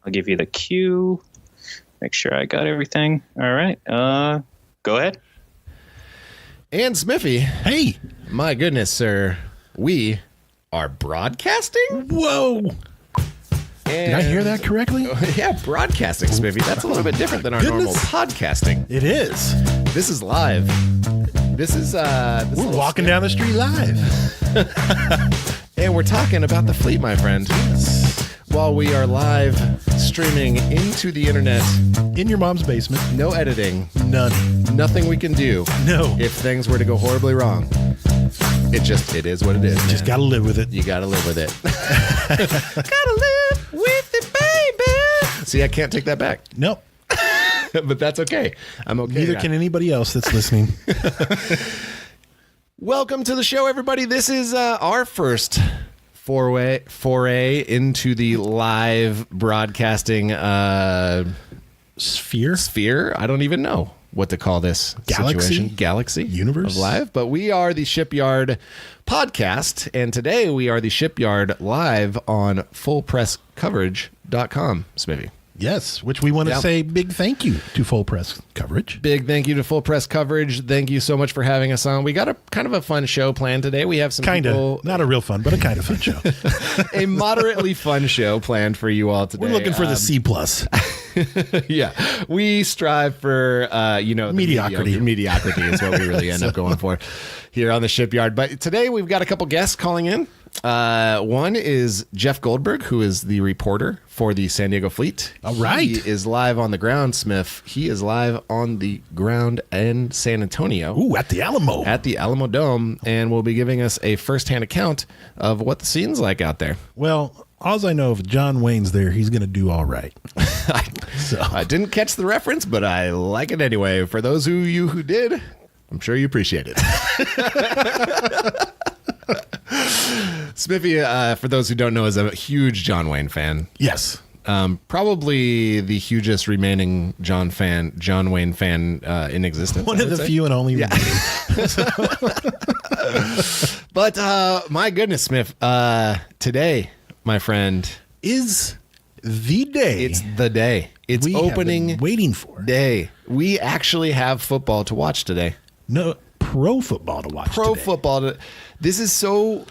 I'll give you the cue. Make sure I got everything. All right. Go ahead. And Smiffy. Hey. My goodness, sir. We are broadcasting? Whoa. Did I hear that correctly? Yeah, broadcasting, Smiffy. That's a little bit different than our normal podcasting. It is. This is live. We're walking down the street live. And we're talking about the fleet, my friend. While we are live streaming into the internet. In your mom's basement. No editing. None. Nothing we can do. No. If things were to go horribly wrong. It is what it is. Just gotta live with it. You gotta live with it. Gotta live with it, baby. See, I can't take that back. Nope. But that's okay. I'm okay. Neither can anybody else that's listening. Welcome to the show, everybody. This is our first foray into the live broadcasting sphere. I don't even know what to call this galaxy universe of live, but we are the Shipyard podcast, and today we are the Shipyard live on fullpresscoverage.com. Smithy. Yes, which we want to say big thank you to Full Press Coverage. Big thank you to Full Press Coverage. Thank you so much for having us on. We got a kind of a fun show planned today. We have some people, not a real fun, but a kind of fun show. A moderately fun show planned for you all today. We're looking for the C+. Yeah, we strive for mediocrity. Mediocrity is what we really end up going for here on the Shipyard. But today we've got a couple guests calling in. One is Jeff Goldberg, who is the reporter for the San Diego Fleet. All right. He is live on the ground, Smith. He is live on the ground in San Antonio. Ooh, at the Alamo. At the Alamo Dome, and will be giving us a firsthand account of what the scene's like out there. Well, all I know, if John Wayne's there, he's going to do all right. I didn't catch the reference, but I like it anyway. For those of you who did, I'm sure you appreciate it. Smithy, for those who don't know, is a huge John Wayne fan. Yes. Probably the hugest remaining John Wayne fan in existence. One of the few and only remaining. But my goodness, Smith, today, my friend, is the day. It's the day. It's opening have been waiting for day. We actually have football to watch today. No, pro football to watch. Pro today. football. This is so.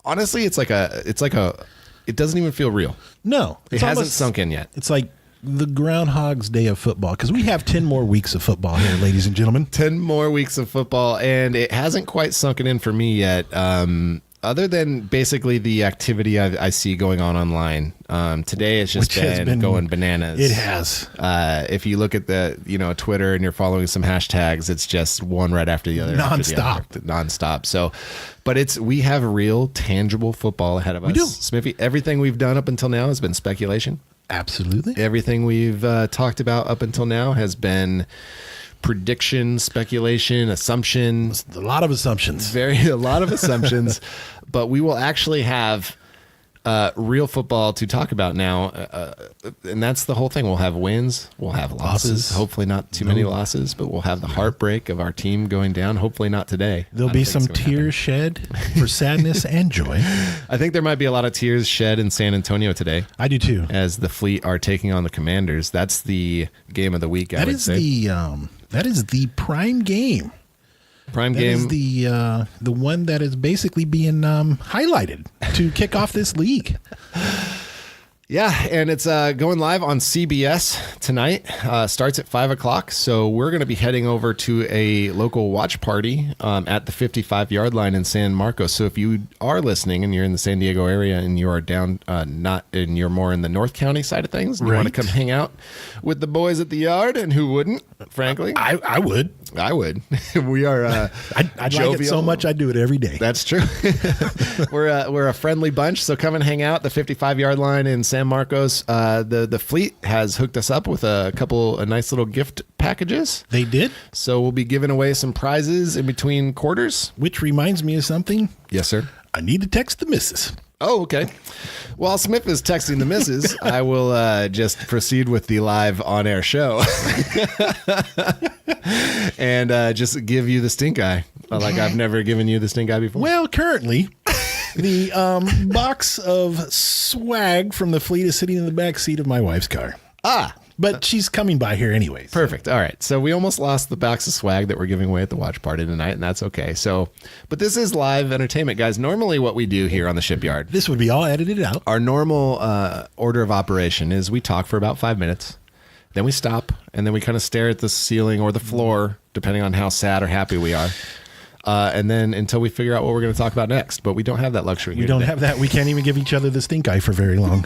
Honestly, it's like a. It doesn't even feel real. No, it hasn't sunk in yet. It's like the Groundhog's Day of football, because we have 10 more weeks of football here, ladies and gentlemen. 10 more weeks of football, and it hasn't quite sunken in for me yet. Other than basically the activity I see going on online. Today it's just been going bananas. It has. If you look at the Twitter and you're following some hashtags, it's just one right after the other. Nonstop. So, but we have real tangible football ahead of us. We do. Smithy, everything we've done up until now has been speculation. Absolutely. Everything we've talked about up until now has been prediction, speculation, assumption. A lot of assumptions. A lot of assumptions. But we will actually have real football to talk about now. And that's the whole thing. We'll have wins. We'll have losses. Hopefully not too many losses, but we'll have the heartbreak of our team going down. Hopefully not today. There'll be some tears shed for sadness and joy. I think there might be a lot of tears shed in San Antonio today. I do too. As the Fleet are taking on the Commanders. That's the game of the week, I would say. That is the prime game. Prime game. That is the one that is basically being highlighted to kick off this league. Yeah, and it's going live on CBS tonight. Starts at 5 o'clock. So we're going to be heading over to a local watch party at the 55-yard line in San Marcos. So if you are listening and you're in the San Diego area and you are down, you're more in the North County side of things, and you want to come hang out with the boys at the yard, and who wouldn't, frankly? I would. I would. We are I'd like it so much I'd do it every day. That's true. We're a friendly bunch, so come and hang out at the 55-yard line in San Marcos. The Fleet has hooked us up with a couple of nice little gift packages. They did? So we'll be giving away some prizes in between quarters. Which reminds me of something. Yes, sir. I need to text the missus. Oh, okay. While Smith is texting the missus, I will just proceed with the live on-air show and just give you the stink eye, like I've never given you the stink eye before. Well, currently, The box of swag from the fleet is sitting in the back seat of my wife's car. But she's coming by here anyways. Perfect. All right. So we almost lost the box of swag that we're giving away at the watch party tonight, and that's okay. So, but this is live entertainment, guys. Normally what we do here on the shipyard, This would be all edited out. our normal order of operation is we talk for about 5 minutes, then we stop, and then we kind of stare at the ceiling or the floor, depending on how sad or happy we are. And then until we figure out what we're going to talk about next. But we don't have that luxury here We don't today. have that. We can't even give each other the stink eye for very long.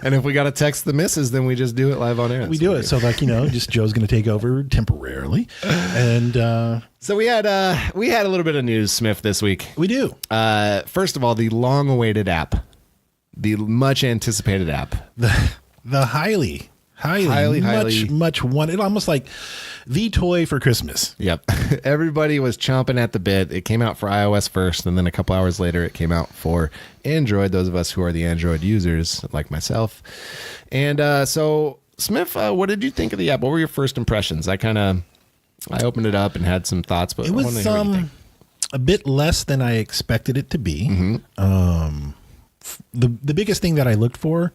And if we got to text the missus, then we just do it live on air. We do it. So like, just Joe's going to take over temporarily. And So we had a little bit of news, Smith, this week. we do. First of all, the long-awaited app, the much-anticipated app. The highly much wanted, almost like the toy for Christmas. Yep. Everybody was chomping at the bit. It came out for iOS first, and then a couple hours later, it came out for Android, those of us who are the Android users, like myself. And so, Smith, what did you think of the app? What were your first impressions? I opened it up and had some thoughts, but It I wanted was to hear what you think. a bit less than I expected it to be. The biggest thing that I looked for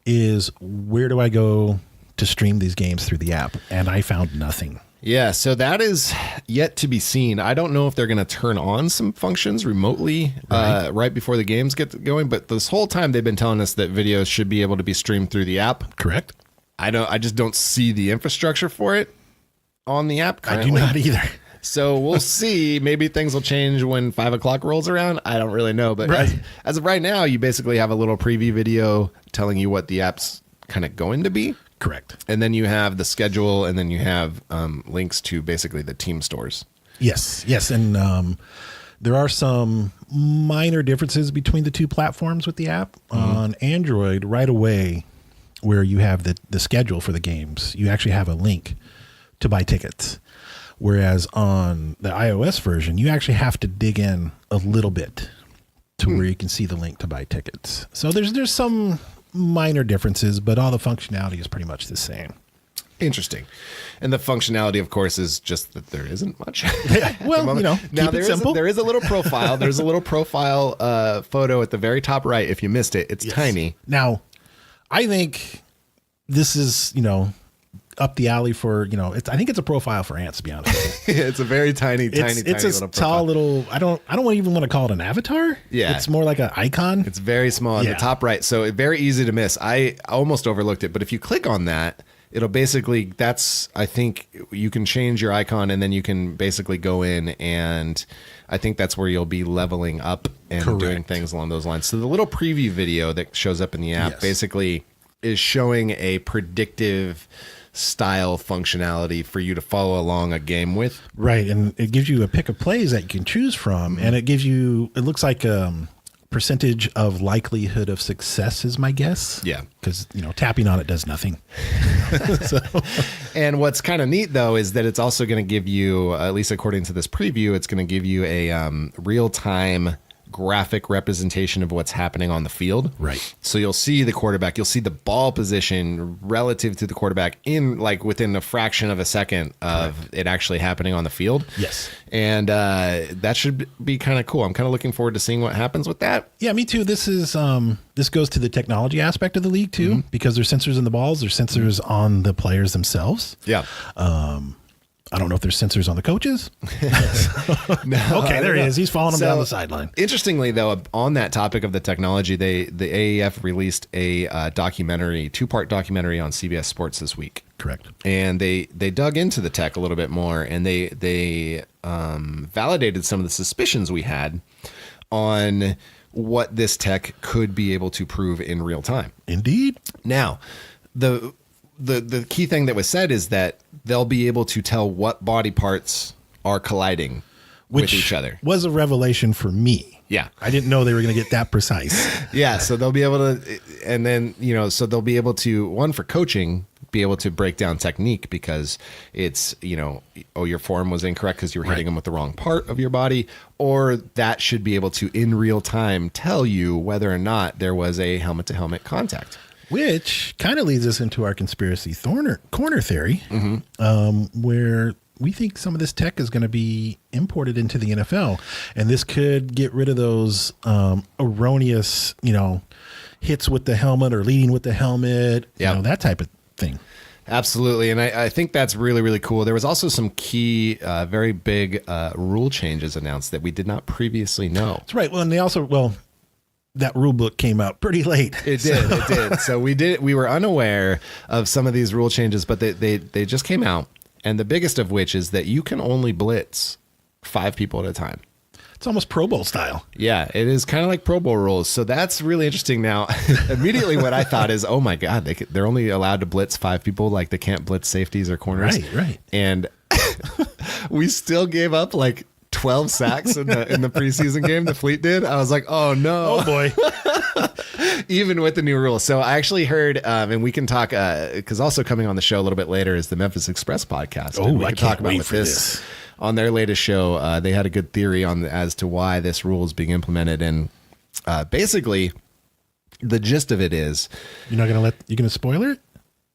is where do I go to stream these games through the app? And I found nothing. Yeah, so that is yet to be seen. I don't know if they're going to turn on some functions remotely right before the games get going, but this whole time they've been telling us that videos should be able to be streamed through the app. Correct? I just don't see the infrastructure for it on the app currently. I do not either. So we'll see. Maybe things will change when 5 o'clock rolls around. I don't really know. But as of right now, you basically have a little preview video telling you what the app's kind of going to be. Correct. And then you have the schedule, and then you have links to basically the team stores. Yes. And there are some minor differences between the two platforms with the app. On Android, right away, where you have the schedule for the games, you actually have a link to buy tickets. Whereas on the iOS version, you actually have to dig in a little bit to where you can see the link to buy tickets. So there's some minor differences, but all the functionality is pretty much the same. Interesting. And the functionality, of course, is just that there isn't much. Well, now keep it simple. there is a little profile. There's a little profile photo at the very top right. If you missed it, it's tiny. Now, I think this is, up the alley for, I think it's a profile for ants, to be honest with you. It's a very tiny It's a little tall profile. little, I don't even want to call it an avatar. Yeah. It's more like an icon. It's very small on the top right, so it's very easy to miss. I almost overlooked it, but if you click on that, it'll basically, I think you can change your icon, and then you can basically go in, and I think that's where you'll be leveling up and doing things along those lines. So the little preview video that shows up in the app basically is showing a predictive style functionality for you to follow along a game with. Right. And it gives you a pick of plays that you can choose from. And it gives you, it looks like percentage of likelihood of success is my guess. Yeah. Because, tapping on it does nothing. And what's kind of neat, though, is that it's also going to give you, at least according to this preview, it's going to give you a real-time graphic representation of what's happening on the field. Right. So you'll see the quarterback, you'll see the ball position relative to the quarterback in within a fraction of a second of it actually happening on the field. Yes. And that should be kind of cool. I'm kind of looking forward to seeing what happens with that. Yeah, me too. This is this goes to the technology aspect of the league too, because there's sensors in the balls, there's sensors on the players themselves. Yeah. I don't know if there's sensors on the coaches. No, Okay, there he is. He's following them So, down the sideline. Interestingly, though, on that topic of the technology, the AAF released a two-part documentary on CBS Sports this week. Correct. And they dug into the tech a little bit more, and they validated some of the suspicions we had on what this tech could be able to prove in real time. Indeed. Now, the key thing that was said is that they'll be able to tell what body parts are colliding with each other. Was a revelation for me. Yeah. I didn't know they were going to get that precise. Yeah, so they'll be able to, and then, so they'll be able to, one, for coaching, be able to break down technique because it's, your form was incorrect because you were hitting them with the wrong part of your body, or that should be able to, in real time, tell you whether or not there was a helmet-to-helmet contact. Which kind of leads us into our conspiracy corner theory, where we think some of this tech is going to be imported into the NFL, and this could get rid of those erroneous, hits with the helmet or leading with the helmet, that type of thing. Absolutely. And I think that's really, really cool. There was also some key, very big rule changes announced that we did not previously know. That's right. Well, and they also, that rule book came out pretty late. It did. So we were unaware of some of these rule changes, but they just came out. And the biggest of which is that you can only blitz 5 people at a time. It's almost Pro Bowl style. Yeah, it is kind of like Pro Bowl rules. So that's really interesting. Now, immediately what I thought is, oh my God, they're only allowed to blitz 5 people. Like they can't blitz safeties or corners. Right. And we still gave up like 12 sacks in the preseason game. The Fleet did. I was like, oh no. Oh boy. Even with the new rules. So I actually heard, and we can talk, because also coming on the show a little bit later is the Memphis Express podcast. Oh, and I can't wait for this. On their latest show, they had a good theory as to why this rule is being implemented. And basically, the gist of it is... You're going to spoiler it?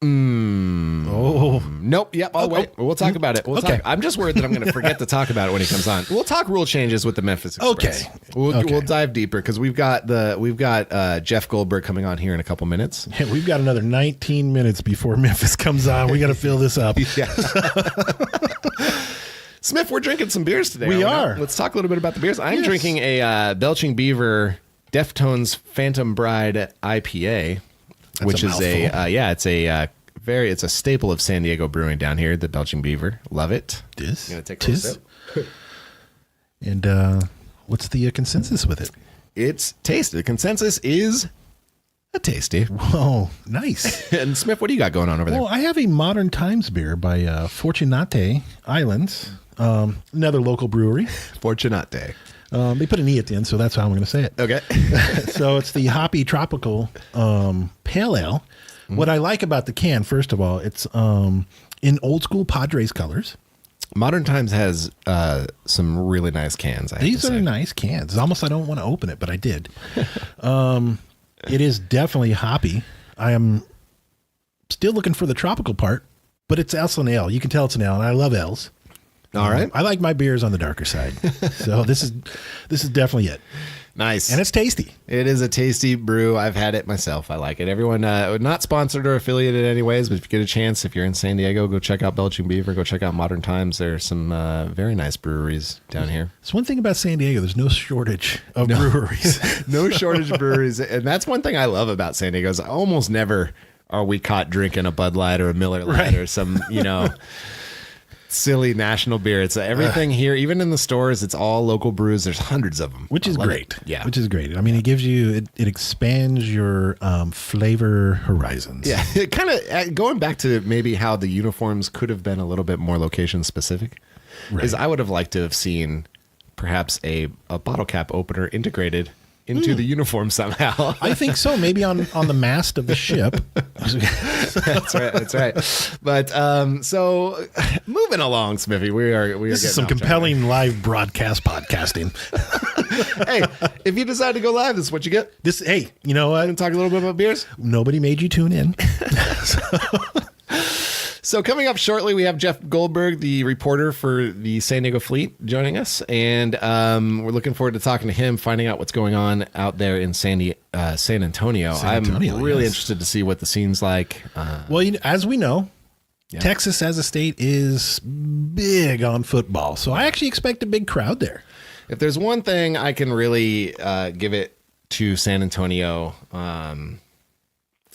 Oh. Nope. Yep. Oh, wait. We'll talk about it. Okay. I'm just worried that I'm going to forget to talk about it when he comes on. We'll talk rule changes with the Memphis Express. Okay. We'll dive deeper because we've got Jeff Goldberg coming on here in a couple minutes. Yeah, we've got another 19 minutes before Memphis comes on. We got to fill this up. Yeah. Smith, we're drinking some beers today. We are. Let's talk a little bit about the beers. I'm drinking a Belching Beaver Deftones Phantom Bride IPA, which is it's a staple of San Diego brewing down here. The Belching Beaver, love it. I'm gonna take a sip. And what's the consensus with it? It's tasty. The consensus is a tasty. Whoa, nice. And Smith, what do you got going on over there? Well, I have a Modern Times beer by Fortunate Islands. Another local brewery. Fortunate. They put an E at the end, so that's how I'm going to say it. Okay. So it's the Hoppy Tropical Pale Ale. What I like about the can, first of all, it's in old school Padres colors. Modern Times has some really nice cans. These are nice cans. It's almost I don't want to open it, but I did. It is definitely hoppy. I am still looking for the tropical part, but it's also an ale. You can tell it's an ale, and I love ales. All right. I like my beers on the darker side. So this is definitely it. Nice. And it's tasty. It is a tasty brew. I've had it myself. I like it. Everyone, not sponsored or affiliated anyways, but if you get a chance, if you're in San Diego, go check out Belching Beaver. Go check out Modern Times. There are some very nice breweries down here. It's one thing about San Diego. There's no shortage of breweries. No shortage of breweries. And that's one thing I love about San Diego is almost never are we caught drinking a Bud Light or a Miller Lite or some, silly national beer. It's everything here, even in the stores, it's all local brews. There's hundreds of them. Which is great. Yeah. Which is great. I mean, it gives you, it expands your flavor horizons. Yeah. It kind of, going back to maybe how the uniforms could have been a little bit more location specific, is I would have liked to have seen perhaps a bottle cap opener integrated into the uniform somehow. I think so. Maybe on the mast of the ship. That's right. But so moving along, Smithy, we are this is some compelling live broadcast podcasting. Hey, if you decide to go live, this is what you get. Hey, you know what? I'm going to talk a little bit about beers. Nobody made you tune in. So coming up shortly, we have Jeff Goldberg, the reporter for the San Diego Fleet, joining us. And we're looking forward to talking to him, finding out what's going on out there in San Antonio. I'm really interested to see what the scene's like. Well, as we know, Texas as a state is big on football. So I actually expect a big crowd there. If there's one thing I can really give it to San Antonio,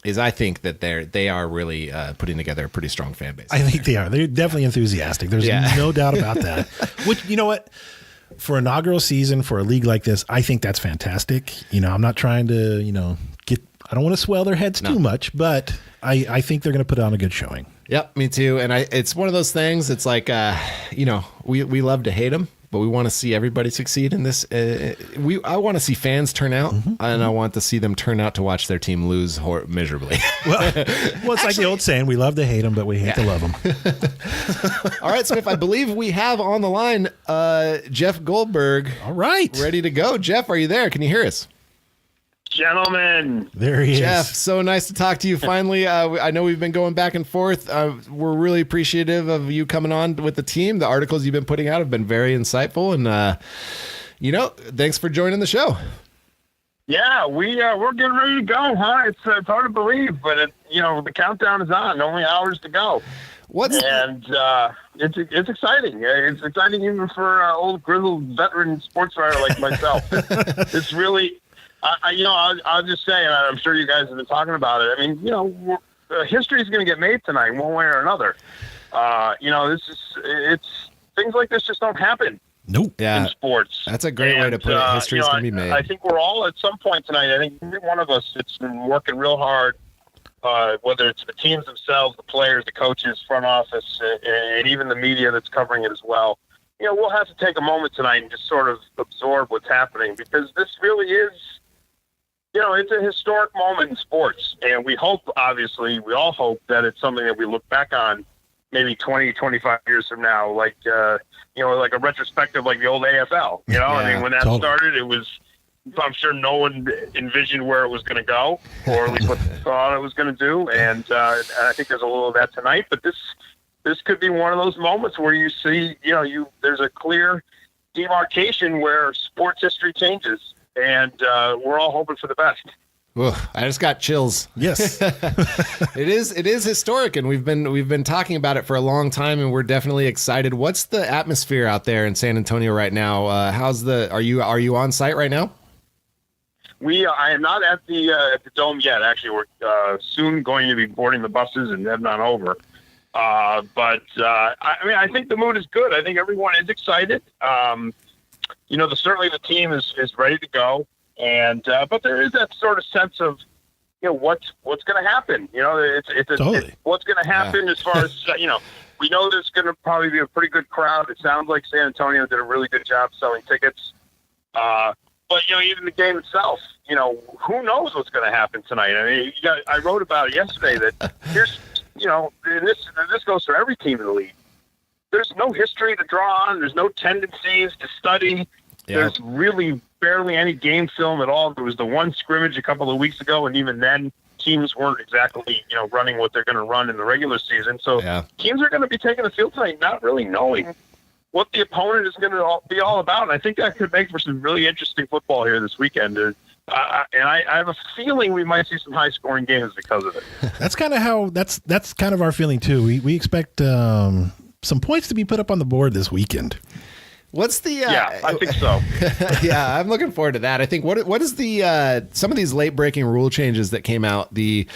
is I think that they are really putting together a pretty strong fan base. I think they are. They're definitely enthusiastic. There's no doubt about that. Which, you know what? For inaugural season, for a league like this, I think that's fantastic. I'm not trying to, I don't want to swell their heads too much, but I think they're going to put on a good showing. Yep, me too. And it's one of those things. It's like, we love to hate them, but we want to see everybody succeed in this. I want to see fans turn out, and I want to see them turn out to watch their team lose miserably. Well, it's like the old saying, we love to hate them, but we hate to love them. All right, Smith, I believe we have on the line Jeff Goldberg. All right. Ready to go. Jeff, are you there? Can you hear us? Gentlemen. There he Jeff, is. so nice to talk to you finally. I know we've been going back and forth. We're really appreciative of you coming on with the team. The articles you've been putting out have been very insightful, and thanks for joining the show. Yeah, we're getting ready to go, huh? It's hard to believe, but the countdown is on. Only hours to go. It's exciting. It's exciting even for old grizzled veteran sports writer like myself. It's really. I'll just say, and I'm sure you guys have been talking about it. I mean, history is going to get made tonight, one way or another. It's things like this just don't happen. Nope. Yeah. In sports. That's a great way to put it. History is going to be made. I think we're all at some point tonight. I think every one of us that's been working real hard, whether it's the teams themselves, the players, the coaches, front office, and even the media that's covering it as well. We'll have to take a moment tonight and just sort of absorb what's happening, because this really is. It's a historic moment in sports, and we hope, obviously, we all hope that it's something that we look back on maybe 20, 25 years from now, like a retrospective like the old AFL. I mean, when that started, it was, I'm sure no one envisioned where it was going to go, or at least what they thought it was going to do, and I think there's a little of that tonight, but this could be one of those moments where you see, there's a clear demarcation where sports history changes. And we're all hoping for the best. Ugh, I just got chills. Yes. It is historic, and we've been talking about it for a long time, and we're definitely excited. What's the atmosphere out there in San Antonio right now? Are you on site right now? I am not at the Dome yet. Actually, we're soon going to be boarding the buses and heading on over. But I think the mood is good. I think everyone is excited. Certainly the team is ready to go, and but there is that sort of sense of, what's going to happen. It's what's going to happen as far as we know there's going to probably be a pretty good crowd. It sounds like San Antonio did a really good job selling tickets, but even the game itself, who knows what's going to happen tonight? I mean, I wrote about it yesterday that here's and this goes for every team in the league. There's no history to draw on. There's no tendencies to study. Yeah. There's really barely any game film at all. There was the one scrimmage a couple of weeks ago, and even then, teams weren't exactly, running what they're going to run in the regular season. So teams are going to be taking the field tonight not really knowing what the opponent is going to be all about. And I think that could make for some really interesting football here this weekend. And I have a feeling we might see some high-scoring games because of it. That's kind of that's kind of our feeling too. We expect some points to be put up on the board this weekend. What's the? Yeah, I think so. Yeah, I'm looking forward to that. I think what is the some of these late breaking rule changes that came out? The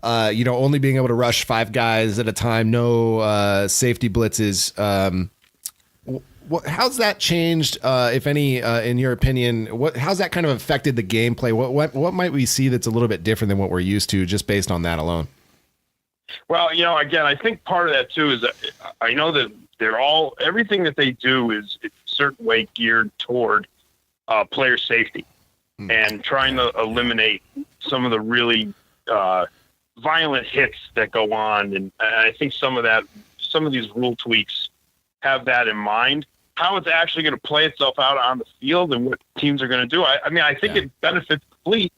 only being able to rush 5 guys at a time, no safety blitzes. How's that changed, if any, in your opinion? How's that kind of affected the gameplay? What might we see that's a little bit different than what we're used to, just based on that alone? Well, again, I think part of that too is that I know that everything that they do is a certain way geared toward player safety and trying to eliminate some of the really violent hits that go on. And I think some of these rule tweaks have that in mind. How it's actually going to play itself out on the field and what teams are going to do. I think it benefits the fleet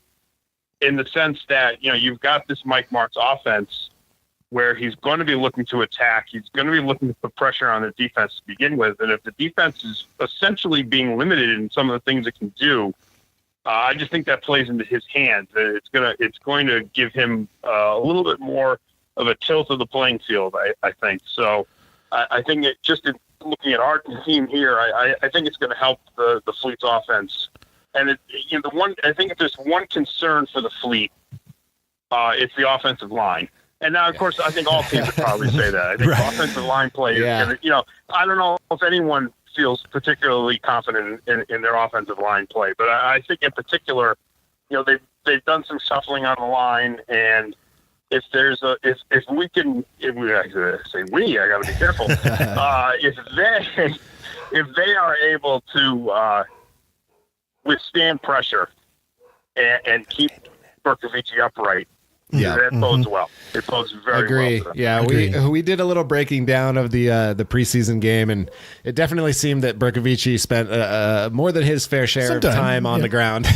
in the sense that, you've got this Mike Martz offense where he's going to be looking to attack. He's going to be looking to put pressure on the defense to begin with. And if the defense is essentially being limited in some of the things it can do, I just think that plays into his hands. It's going to give him a little bit more of a tilt of the playing field, I think. So I think looking at our team here, I think it's going to help the Fleet's offense. And I think if there's one concern for the Fleet, it's the offensive line. And now, of course, I think all teams would probably say that. I think offensive line play is going to, I don't know if anyone feels particularly confident in their offensive line play, but I think in particular, they've done some shuffling on the line, and if there's I say we, I got to be careful. If they are able to withstand pressure and keep Berkovici upright, Yeah. That bodes well. It bodes very Agree. well for them. Yeah, we did a little breaking down of the preseason game, and it definitely seemed that Berkovici spent more than his fair share of time on the ground.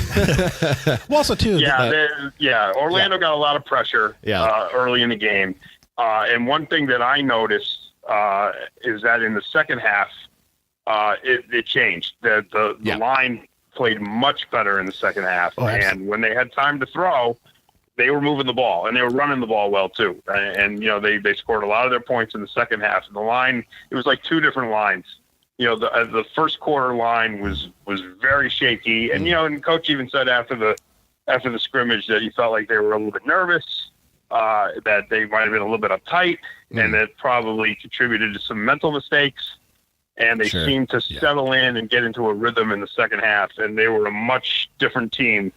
Well, also too. Orlando got a lot of pressure early in the game, and one thing that I noticed is that in the second half, it changed. The line played much better in the second half, and when they had time to throw, they were moving the ball, and they were running the ball well too. And they scored a lot of their points in the second half. And the line, it was like two different lines. The first quarter line was very shaky, and and coach even said after the scrimmage that he felt like they were a little bit nervous, that they might have been a little bit uptight, and that probably contributed to some mental mistakes. And they seemed to settle in and get into a rhythm in the second half, and they were a much different team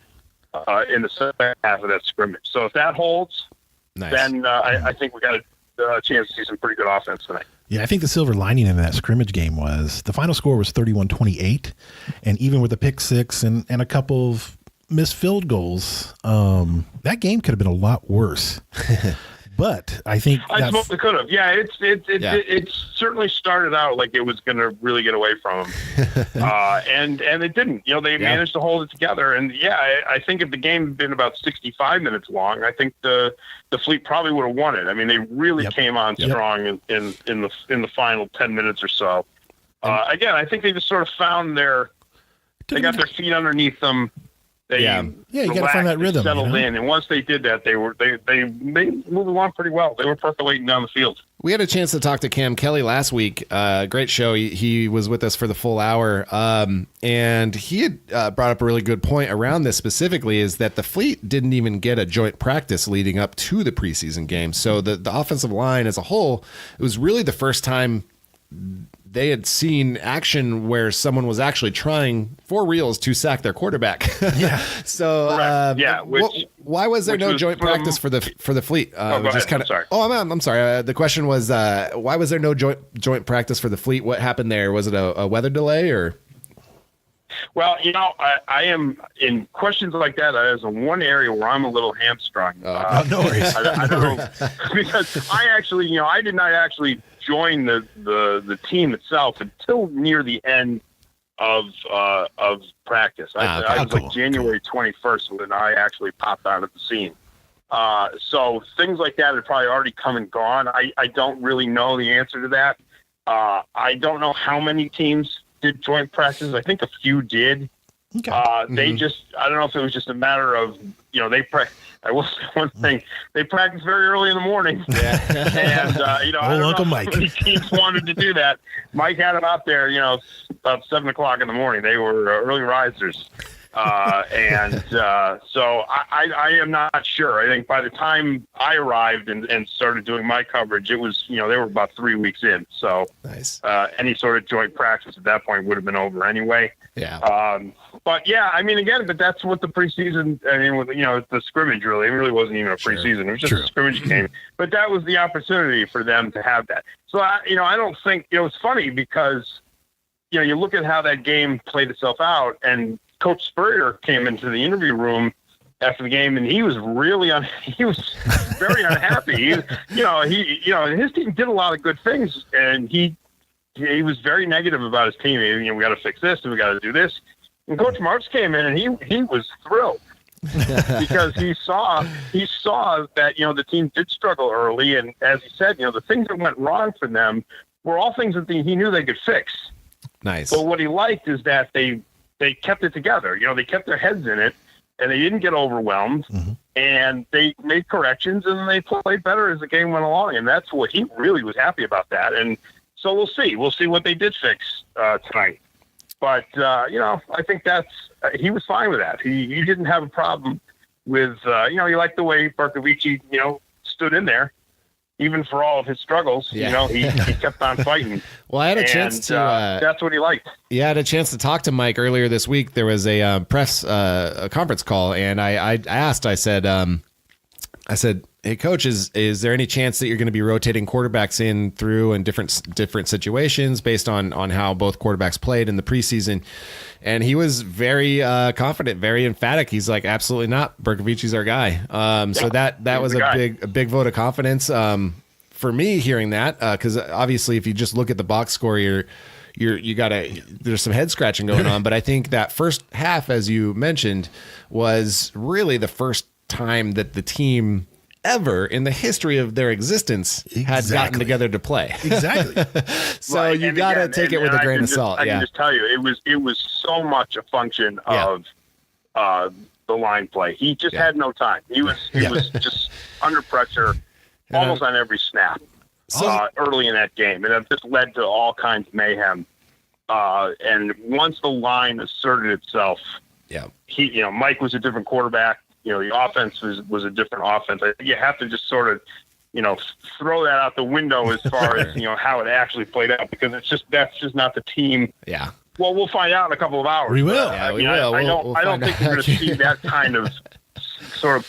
in the second half of that scrimmage. So if that holds, then I think we got a chance to see some pretty good offense tonight. Yeah, I think the silver lining in that scrimmage game was the final score was 31-28, and even with a pick six and a couple of missed field goals, that game could have been a lot worse. But I think I suppose it could have. Yeah, it certainly started out like it was going to really get away from them, and it didn't. They managed to hold it together. And I think if the game had been about 65 minutes long, I think the Fleet probably would have won it. I mean, they really came on strong in the final 10 minutes or so. Again, I think they just sort of found they got their feet underneath them. You got to find that rhythm. Settled in, and once they did that, they moved along pretty well. They were percolating down the field. We had a chance to talk to Cam Kelly last week. Great show. He was with us for the full hour, and he had brought up a really good point around this specifically, is that the Fleet didn't even get a joint practice leading up to the preseason game. So the offensive line as a whole, it was really the first time they had seen action where someone was actually trying for reals to sack their quarterback. So, why was there no joint practice for the Fleet? I'm sorry. I'm sorry. The question was, why was there no joint practice for the Fleet? What happened there? Was it a weather delay or? Well, I am in questions like that. There's one area where I'm a little hamstrung. No worries. I don't know, because I actually, I did not actually join the team itself until near the end of practice. I was like January 21st when I actually popped out of the scene. So things like that had probably already come and gone. I don't really know the answer to that. I don't know how many teams did joint practices. I think a few did. Okay. They just, I don't know if it was just a matter of, I will say one thing, they practice very early in the morning. Yeah. And, I don't Uncle know Mike. how many teams wanted to do that. Mike had them out there, about 7:00 in the morning. They were early risers. So I am not sure. I think by the time I arrived and started doing my coverage, it was, they were about 3 weeks in. So nice. Any sort of joint practice at that point would have been over anyway. Yeah. But that's what the preseason, the scrimmage it really wasn't even a preseason. It was just a scrimmage game. But that was the opportunity for them to have that. So, I don't think, it's funny because, you look at how that game played itself out, and Coach Spurrier came into the interview room after the game, and he was really he was very unhappy. His team did a lot of good things, and he was very negative about his team. We got to fix this, and we got to do this. And Coach Marks came in, and he was thrilled because he saw that the team did struggle early, and as he said, the things that went wrong for them were all things that he knew they could fix. Nice. But what he liked is that they kept it together. They kept their heads in it, and they didn't get overwhelmed, and they made corrections, and they played better as the game went along. And that's what he really was happy about that. And so we'll see. We'll see what they did fix tonight. But, I think he was fine with that. He didn't have a problem with, he liked the way Berkovici, stood in there. Even for all of his struggles, he kept on fighting. Well, I had a chance to. That's what he liked. Yeah, I had a chance to talk to Mike earlier this week. There was a press a conference call, and I asked. I said, Hey, Coach, is there any chance that you're going to be rotating quarterbacks in through in different situations based on how both quarterbacks played in the preseason? And he was very confident, very emphatic. He's like, absolutely not. Berkovici's our guy. So that was a big vote of confidence for me hearing that, because obviously if you just look at the box score, there's some head scratching going on. But I think that first half, as you mentioned, was really the first time that the team ever in the history of their existence had gotten together to play. Exactly. So right. You got to take it with a grain of salt. I can just tell you, it was so much a function of the line play. He just had no time. He was just under pressure almost on every snap early in that game. And it just led to all kinds of mayhem. And once the line asserted itself, Mike was a different quarterback. The offense was a different offense. I think you have to just sort of, throw that out the window as far as, how it actually played out, because that's just not the team. Yeah. Well, we'll find out in a couple of hours. We will. We will. I don't think we're going to see that kind of sort of,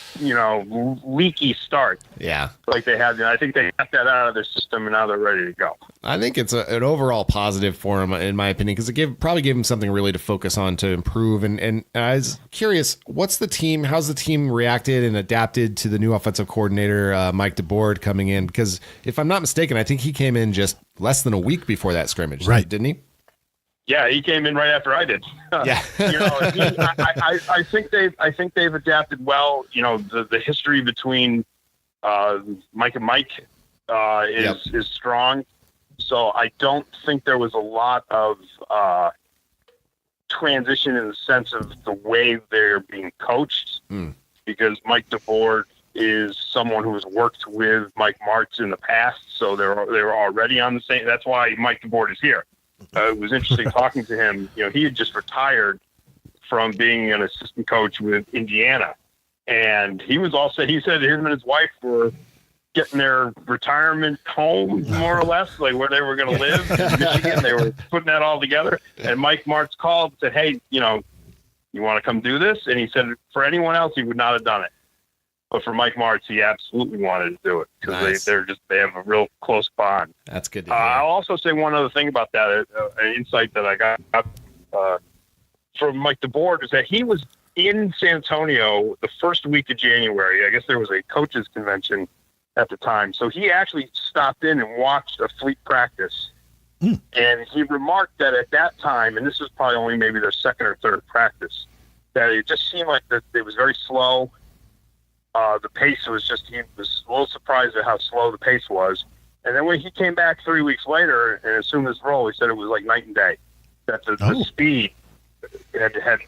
leaky start. Yeah. Like they had. I think they got that out of their system, and now they're ready to go. I think it's an overall positive for him, in my opinion, because it probably gave him something really to focus on to improve. And I was curious, how's the team reacted and adapted to the new offensive coordinator, Mike DeBoard, coming in? Because if I'm not mistaken, I think he came in just less than a week before that scrimmage, right? Didn't he? Yeah, he came in right after I did. Yeah, I think they've adapted well. The history between Mike and Mike is strong, so I don't think there was a lot of transition in the sense of the way they're being coached, because Mike DeBoard is someone who has worked with Mike Martz in the past, so they were already on the same. That's why Mike DeBoard is here. It was interesting talking to him. He had just retired from being an assistant coach with Indiana, and he said him and his wife were getting their retirement home, more or less, like where they were going to live in Michigan. They were putting that all together, and Mike Martz called and said, "Hey, you want to come do this?" And he said, for anyone else, he would not have done it. But for Mike Martz, he absolutely wanted to do it, because they have a real close bond. That's good to hear. I'll also say one other thing about that, an insight that I got from Mike DeBoard is that he was in San Antonio the first week of January. I guess there was a coaches convention at the time. So he actually stopped in and watched a fleet practice. And he remarked that at that time, and this was probably only maybe their second or third practice, that it just seemed like that it was very slow. The pace he was a little surprised at how slow the pace was. And then when he came back 3 weeks later and assumed his role, he said it was like night and day. That the speed had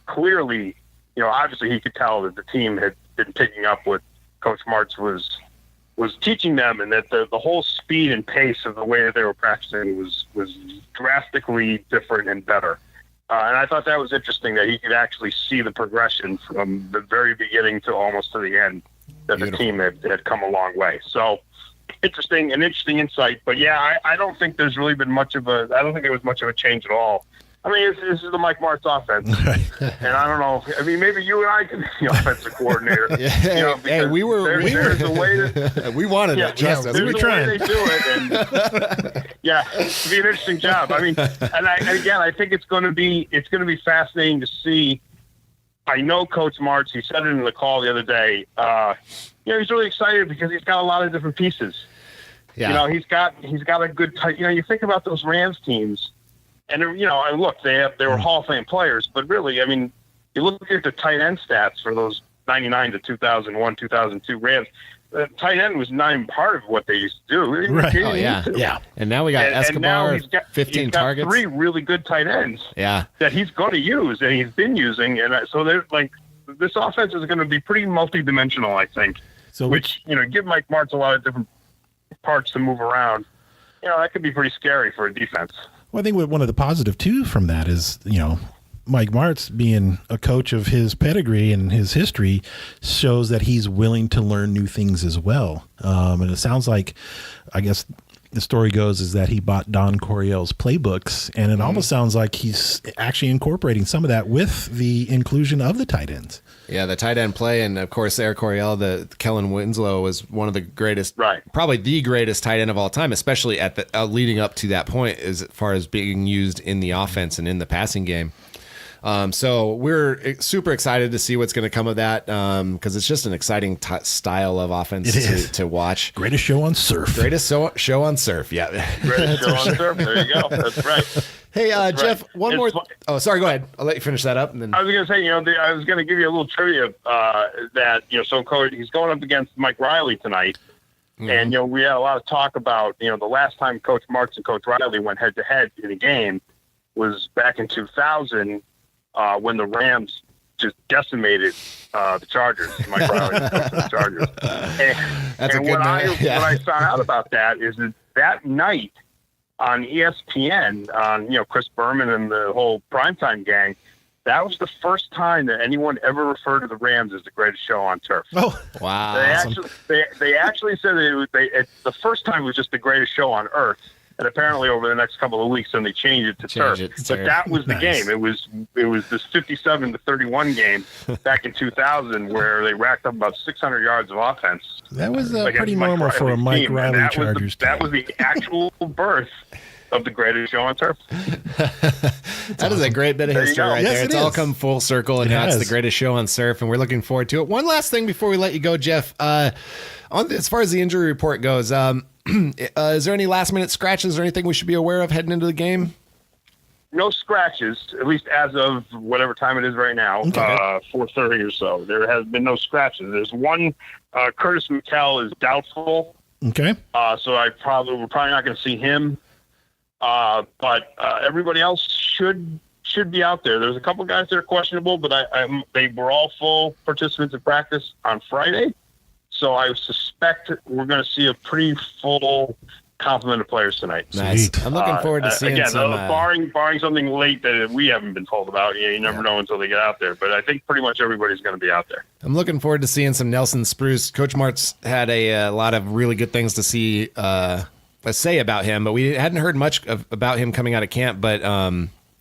clearly, obviously he could tell that the team had been picking up what Coach Martz was teaching them, and that the whole speed and pace of the way that they were practicing was drastically different and better. And I thought that was interesting, that he could actually see the progression from the very beginning to almost to the end, that the team had come a long way. So an interesting insight. But yeah, I don't think there's really been I don't think there was much of a change at all. I mean, this is the Mike Martz offense. And I don't know. I mean, maybe you and I can be the offensive coordinator. We wanted it. Trust us. We were trying. They do it, and it'd be an interesting job. I mean, I think it's going to be fascinating to see. I know Coach Martz, he said it in the call the other day. He's really excited because he's got a lot of different pieces. Yeah. He's got a good. You think about those Rams teams. And and look, they were Hall of Fame players, but really, I mean, you look at the tight end stats for those 99 to 2001, 2002 Rams. The tight end was not even part of what they used to do. Right. Oh, yeah. And now we got Escobar, he's got 15 targets. 3 really good tight ends. Yeah. That he's going to use, and he's been using, and so they're like, this offense is going to be pretty multidimensional, I think. So which give Mike Martz a lot of different parts to move around. That could be pretty scary for a defense. Well, I think one of the positive too from that is, Mike Martz being a coach of his pedigree and his history shows that he's willing to learn new things as well. And it sounds like, I guess, the story goes is that he bought Don Coryell's playbooks, and it almost sounds like he's actually incorporating some of that with the inclusion of the tight ends. Yeah, the tight end play, and of course, Eric Coryell, the Kellen Winslow was one of the greatest, probably the greatest tight end of all time, especially at the leading up to that point, as far as being used in the offense and in the passing game. So we're super excited to see what's going to come of that, because it's just an exciting style of offense to watch. Greatest show on surf. Greatest show on surf. Yeah. Greatest show on surf. There you go. That's right. Hey, Jeff, one more. Oh, sorry. Go ahead. I'll let you finish that up. And then I was going to say, I was going to give you a little trivia that, so he's going up against Mike Riley tonight. Mm-hmm. And, we had a lot of talk about, the last time Coach Martz and Coach Riley went head to head in a game was back in 2000 when the Rams just decimated the Chargers. Mike Riley coached the Chargers. And what I found out about that is that night, on ESPN, on Chris Berman and the whole primetime gang, that was the first time that anyone ever referred to the Rams as the greatest show on turf. Oh, wow! They actually said that the first time was just the greatest show on earth, and apparently over the next couple of weeks, then they changed it to turf. But that was the game. It was this 57-31 game back in 2000 where they racked up about 600 yards of offense. That was pretty normal for a Mike Riley Chargers team. That was the actual birth of the greatest show on turf. That is a great bit of history right there. It's all come full circle, and now it's the greatest show on surf, and we're looking forward to it. One last thing before we let you go, Jeff. As far as the injury report goes, is there any last-minute scratches or anything we should be aware of heading into the game? No scratches, at least as of whatever time it is right now, 4:30 or so. There has been no scratches. There's one, Curtis McKell is doubtful. Okay. So we're probably not going to see him. But everybody else should be out there. There's a couple guys that are questionable, but they were all full participants in practice on Friday. So I suspect we're going to see a pretty full complement of players tonight. Nice. I'm looking forward to seeing some. Barring something late that we haven't been told about. You never know until they get out there. But I think pretty much everybody's going to be out there. I'm looking forward to seeing some Nelson Spruce. Coach Martz had a lot of really good things to say about him, but we hadn't heard much about him coming out of camp. But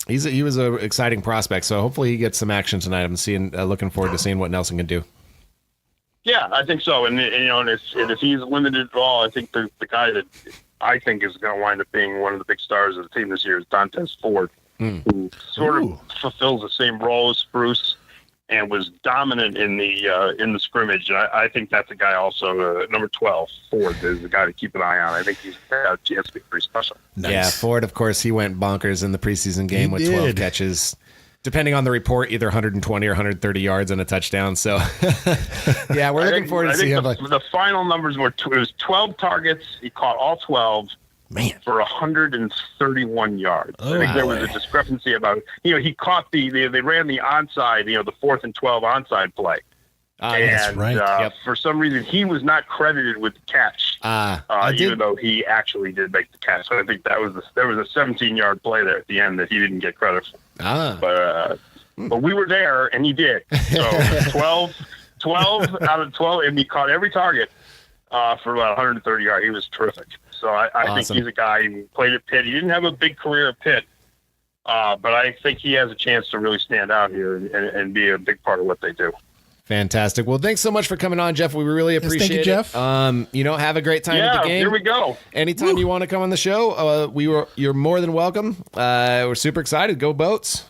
he was an exciting prospect. So hopefully he gets some action tonight. I'm looking forward to seeing what Nelson can do. Yeah, I think so. And if he's limited at all, I think the guy that I think is going to wind up being one of the big stars of the team this year is Dantes Ford, who sort of fulfills the same role as Spruce and was dominant in the scrimmage. And I think that's a guy also, number 12, Ford, is the guy to keep an eye on. I think he's got a chance to be pretty special. Nice. Yeah, Ford, of course, he went bonkers in the preseason game with 12 catches. Depending on the report, either 120 or 130 yards and a touchdown. So, yeah, we're looking forward to seeing him. The final numbers were it was 12 targets. He caught all 12 for 131 yards. I think there was a discrepancy about, he caught they ran the onside, the 4th and 12 onside play. That's right. For some reason, he was not credited with the catch, even though he actually did make the catch. So I think there was a 17-yard play there at the end that he didn't get credit for. But we were there, and he did. So 12 out of 12, and he caught every target for about 130 yards. He was terrific. So I think he's a guy who played at Pitt. He didn't have a big career at Pitt, but I think he has a chance to really stand out here and be a big part of what they do. Fantastic. Well, thanks so much for coming on, Jeff. We really appreciate thank you, Jeff. it. Have a great time at the game. Here we go. Anytime you want to come on the show, you're more than welcome. We're super excited. Go Boats.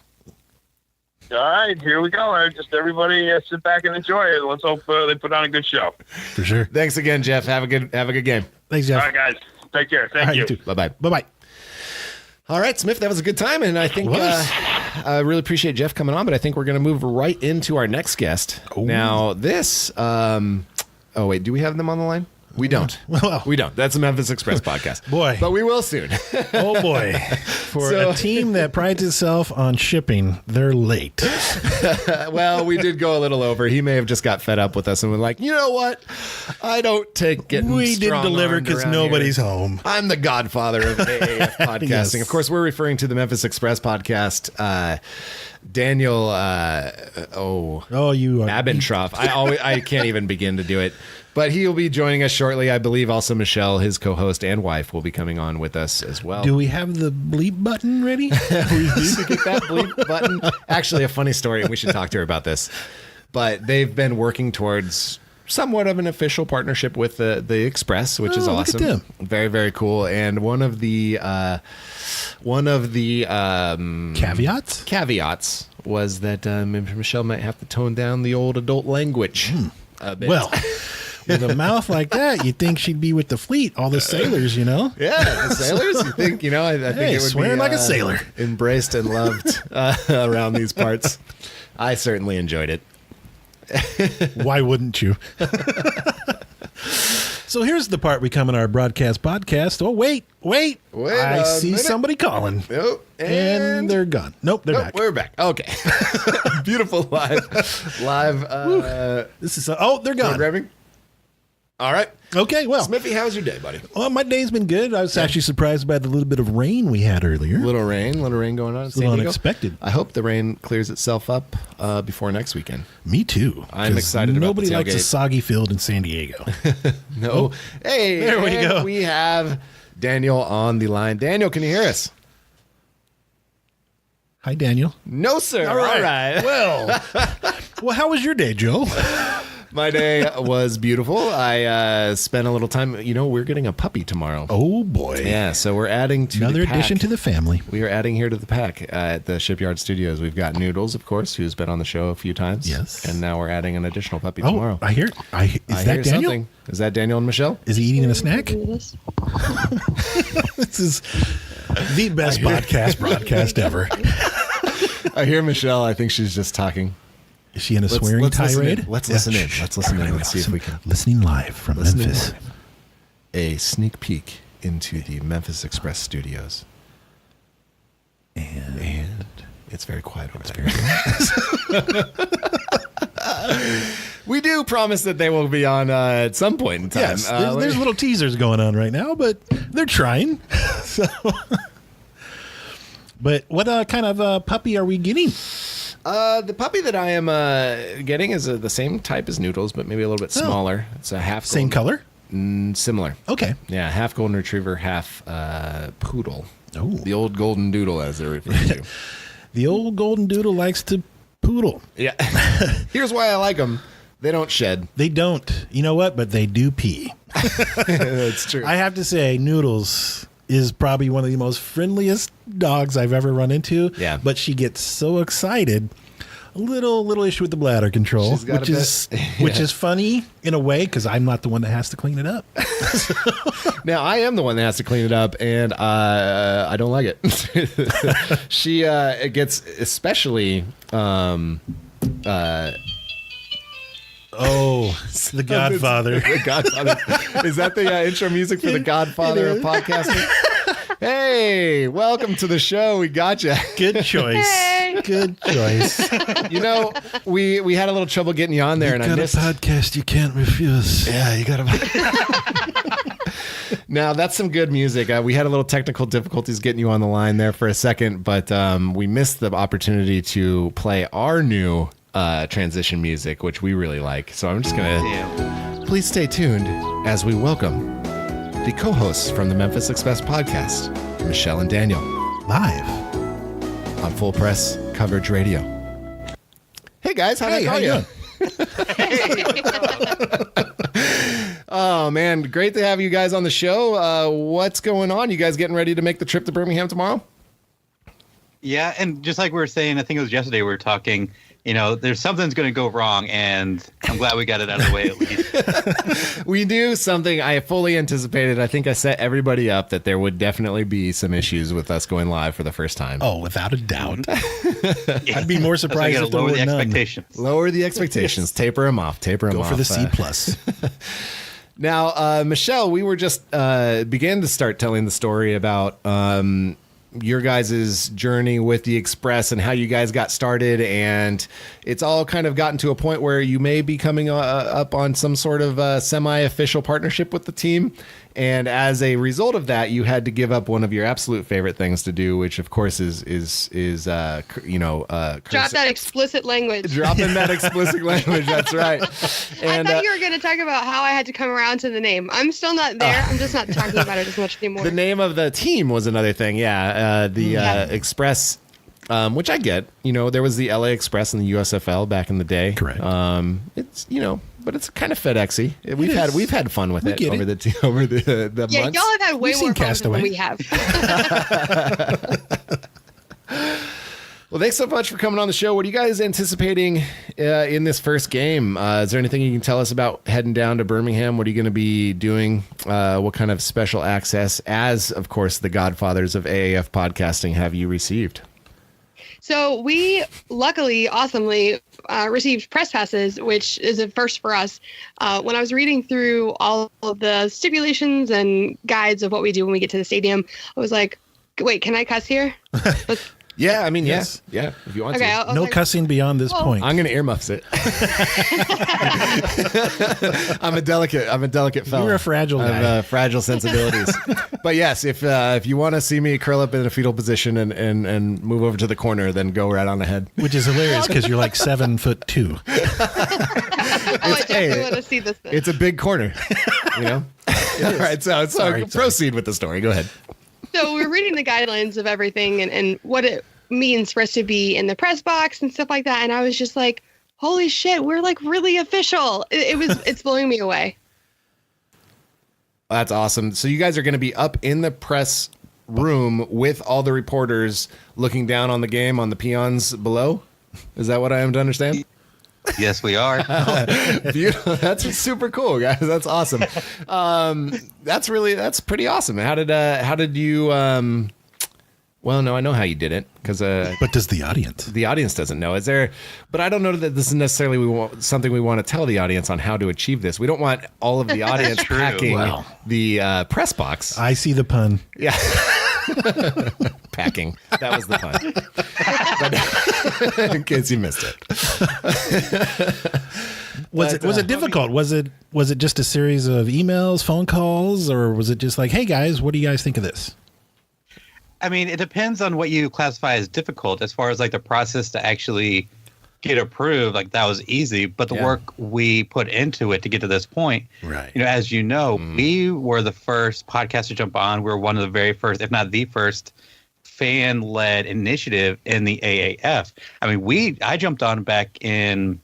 All right, here we go. Just everybody sit back and enjoy it. Let's hope they put on a good show. For sure. Thanks again, Jeff. Have a good game. Thanks, Jeff. All right, guys. Take care. Thank you. Bye-bye. Bye-bye. All right, Smith, that was a good time, and I think I really appreciate Jeff coming on, but I think we're going to move right into our next guest. Ooh. Now, this wait, do we have them on the line? We don't. Well, we don't. That's a Memphis Express podcast. Boy. But we will soon. Oh, boy. For a team that prides itself on shipping, they're late. Well, we did go a little over. He may have just got fed up with us and was like, you know what? I don't take getting We didn't deliver because nobody's home. I'm the godfather of AAF podcasting. Yes. Of course, we're referring to the Memphis Express podcast. Daniel, you Abendtroff. I can't even begin to do it. But he will be joining us shortly. I believe also Michelle, his co-host and wife, will be coming on with us as well. Do we have the bleep button ready? We need to get that bleep button. Actually, a funny story. We should talk to her about this. But they've been working towards somewhat of an official partnership with the Express, which is awesome. Look at them. Very, very cool. And one of the caveats was that Michelle might have to tone down the old adult language a bit. Well, with a mouth like that, you'd think she'd be with the fleet, all the sailors, you know? Yeah, the sailors. You think, I think it would swearing be like a sailor. Embraced and loved around these parts. I certainly enjoyed it. Why wouldn't you? So here's the part we come in our broadcast podcast. Oh, wait. I see somebody calling. Nope. And they're gone. Nope, they're back. We're back. Okay. Beautiful live. This is they're gone. Programming. All right. Okay, well. Smithy, how's your day, buddy? Well, my day's been good. I was actually surprised by the little bit of rain we had earlier. Little rain going on in San little Diego. Unexpected. I hope the rain clears itself up before next weekend. Me too. I'm excited about nobody the likes a tailgate. soggy field in San Diego. No. Oh, Hey, there we go. We have Daniel on the line. Daniel, can you hear us? Hi, Daniel. No, sir. All right. Well, how was your day, Joe? My day was beautiful. I spent a little time. We're getting a puppy tomorrow. Oh, boy. Yeah, so we're adding to Another the pack. addition to the family. We are adding here to the pack at the Shipyard Studios. We've got Noodles, of course, who's been on the show a few times. Yes. And now we're adding an additional puppy tomorrow. I hear. Is that Daniel? Something. Is that Daniel and Michelle? Is he eating a snack? This is the best broadcast ever. I hear Michelle. I think she's just talking. Is she in a swearing tirade? Let's listen in. Let's listen in and see if we can. Listening live from Memphis. A sneak peek into the Memphis Express studios. And it's very quiet over there. We do promise that they will be on at some point in time. Yes, there's little teasers going on right now, but they're trying. But what kind of puppy are we getting? The puppy that I am getting is the same type as Noodles, but maybe a little bit smaller. It's a half Same color? Similar. Okay. Yeah, half golden retriever, half poodle. Oh. The old golden doodle, as they're referred to. The old golden doodle likes to poodle. Yeah. Here's why I like them. They don't shed. They don't. You know what? But they do pee. That's true. I have to say, Noodles is probably one of the most friendliest dogs I've ever run into. Yeah. But she gets so excited. A little issue with the bladder control, which is funny in a way because I'm not the one that has to clean it up. Now I am the one that has to clean it up, and I don't like it. She it gets especially. Oh, The Godfather. The Godfather. Is that the intro music for The Godfather of podcasting? Hey, welcome to the show. We got you. Good choice. Hey. Good choice. We had a little trouble getting you on there, and I missed a podcast you can't refuse. Yeah, you got to. Now that's some good music. We had a little technical difficulties getting you on the line there for a second, but we missed the opportunity to play our new transition music, which we really like. So I'm just gonna please stay tuned as we welcome the co-hosts from the Memphis Express podcast, Michelle and Daniel, Live on Full Press Coverage Radio. Hey guys, how you doing? Oh man, great to have you guys on the show. What's going on? You guys getting ready to make the trip to Birmingham tomorrow? Yeah, and just like we were saying, I think it was yesterday we were talking, there's something's going to go wrong, and I'm glad we got it out of the way at least. We knew something I fully anticipated. I think I set everybody up that there would definitely be some issues with us going live for the first time. Oh, without a doubt. I'd be more surprised if there lower were the none. expectations. Lower the expectations. Yes. Taper them off. Go for the C+. Now, Michelle, we were just began to start telling the story about your guys' journey with the Express and how you guys got started, and it's all kind of gotten to a point where you may be coming up on some sort of semi-official partnership with the team. And as a result of that, you had to give up one of your absolute favorite things to do, which of course is drop that explicit language. Dropping that explicit language. That's right. And I thought you were going to talk about how I had to come around to the name. I'm still not there. I'm just not talking about it as much anymore. The name of the team was another thing. Yeah. Express, which I get. There was the LA Express and the USFL back in the day. Correct. It's but it's kind of FedExy. We've had fun with it over the yeah, months. y'all have had way more fun than we have. Well, thanks so much for coming on the show. What are you guys anticipating in this first game? Is there anything you can tell us about heading down to Birmingham? What are you going to be doing? What kind of special access, as of course the godfathers of AAF podcasting, have you received? So we luckily, awesomely, received press passes, which is a first for us. When I was reading through all of the stipulations and guides of what we do when we get to the stadium, I was like, wait, can I cuss here? Yeah, I mean, yes. Yeah, if you want Okay, to. No cussing beyond this point. I'm going to earmuffs it. I'm a delicate fella. You're a fragile guy. I have fragile sensibilities. But yes, if you want to see me curl up in a fetal position and move over to the corner, then go right on ahead. Which is hilarious because you're like 7'2". I definitely want to see this thing. It's a big corner, All right, so proceed with the story. Go ahead. So we're reading the guidelines of everything and what it means for us to be in the press box and stuff like that. And I was just like, holy shit, we're like really official. It's blowing me away. That's awesome. So you guys are going to be up in the press room with all the reporters looking down on the game on the peons below. Is that what I am to understand? Yes, we are. Beautiful. That's super cool, guys. That's awesome. That's pretty awesome. How did you? Well, no, I know how you did it because. But does the audience? The audience doesn't know. Is there? But I don't know that this is necessarily something we want to tell the audience on how to achieve this. We don't want all of the audience packing the press box. I see the pun. Yeah. Packing. That was the pun. But, in case you missed it. Was it difficult? Was it just a series of emails, phone calls, or was it just like, hey guys, what do you guys think of this? I mean, it depends on what you classify as difficult. As far as like the process to actually get approved, like that was easy, but the work we put into it to get to this point, right? As you know, we were the first podcast to jump on. We were one of the very first, if not the first, fan-led initiative in the AAF. I mean, I jumped on back in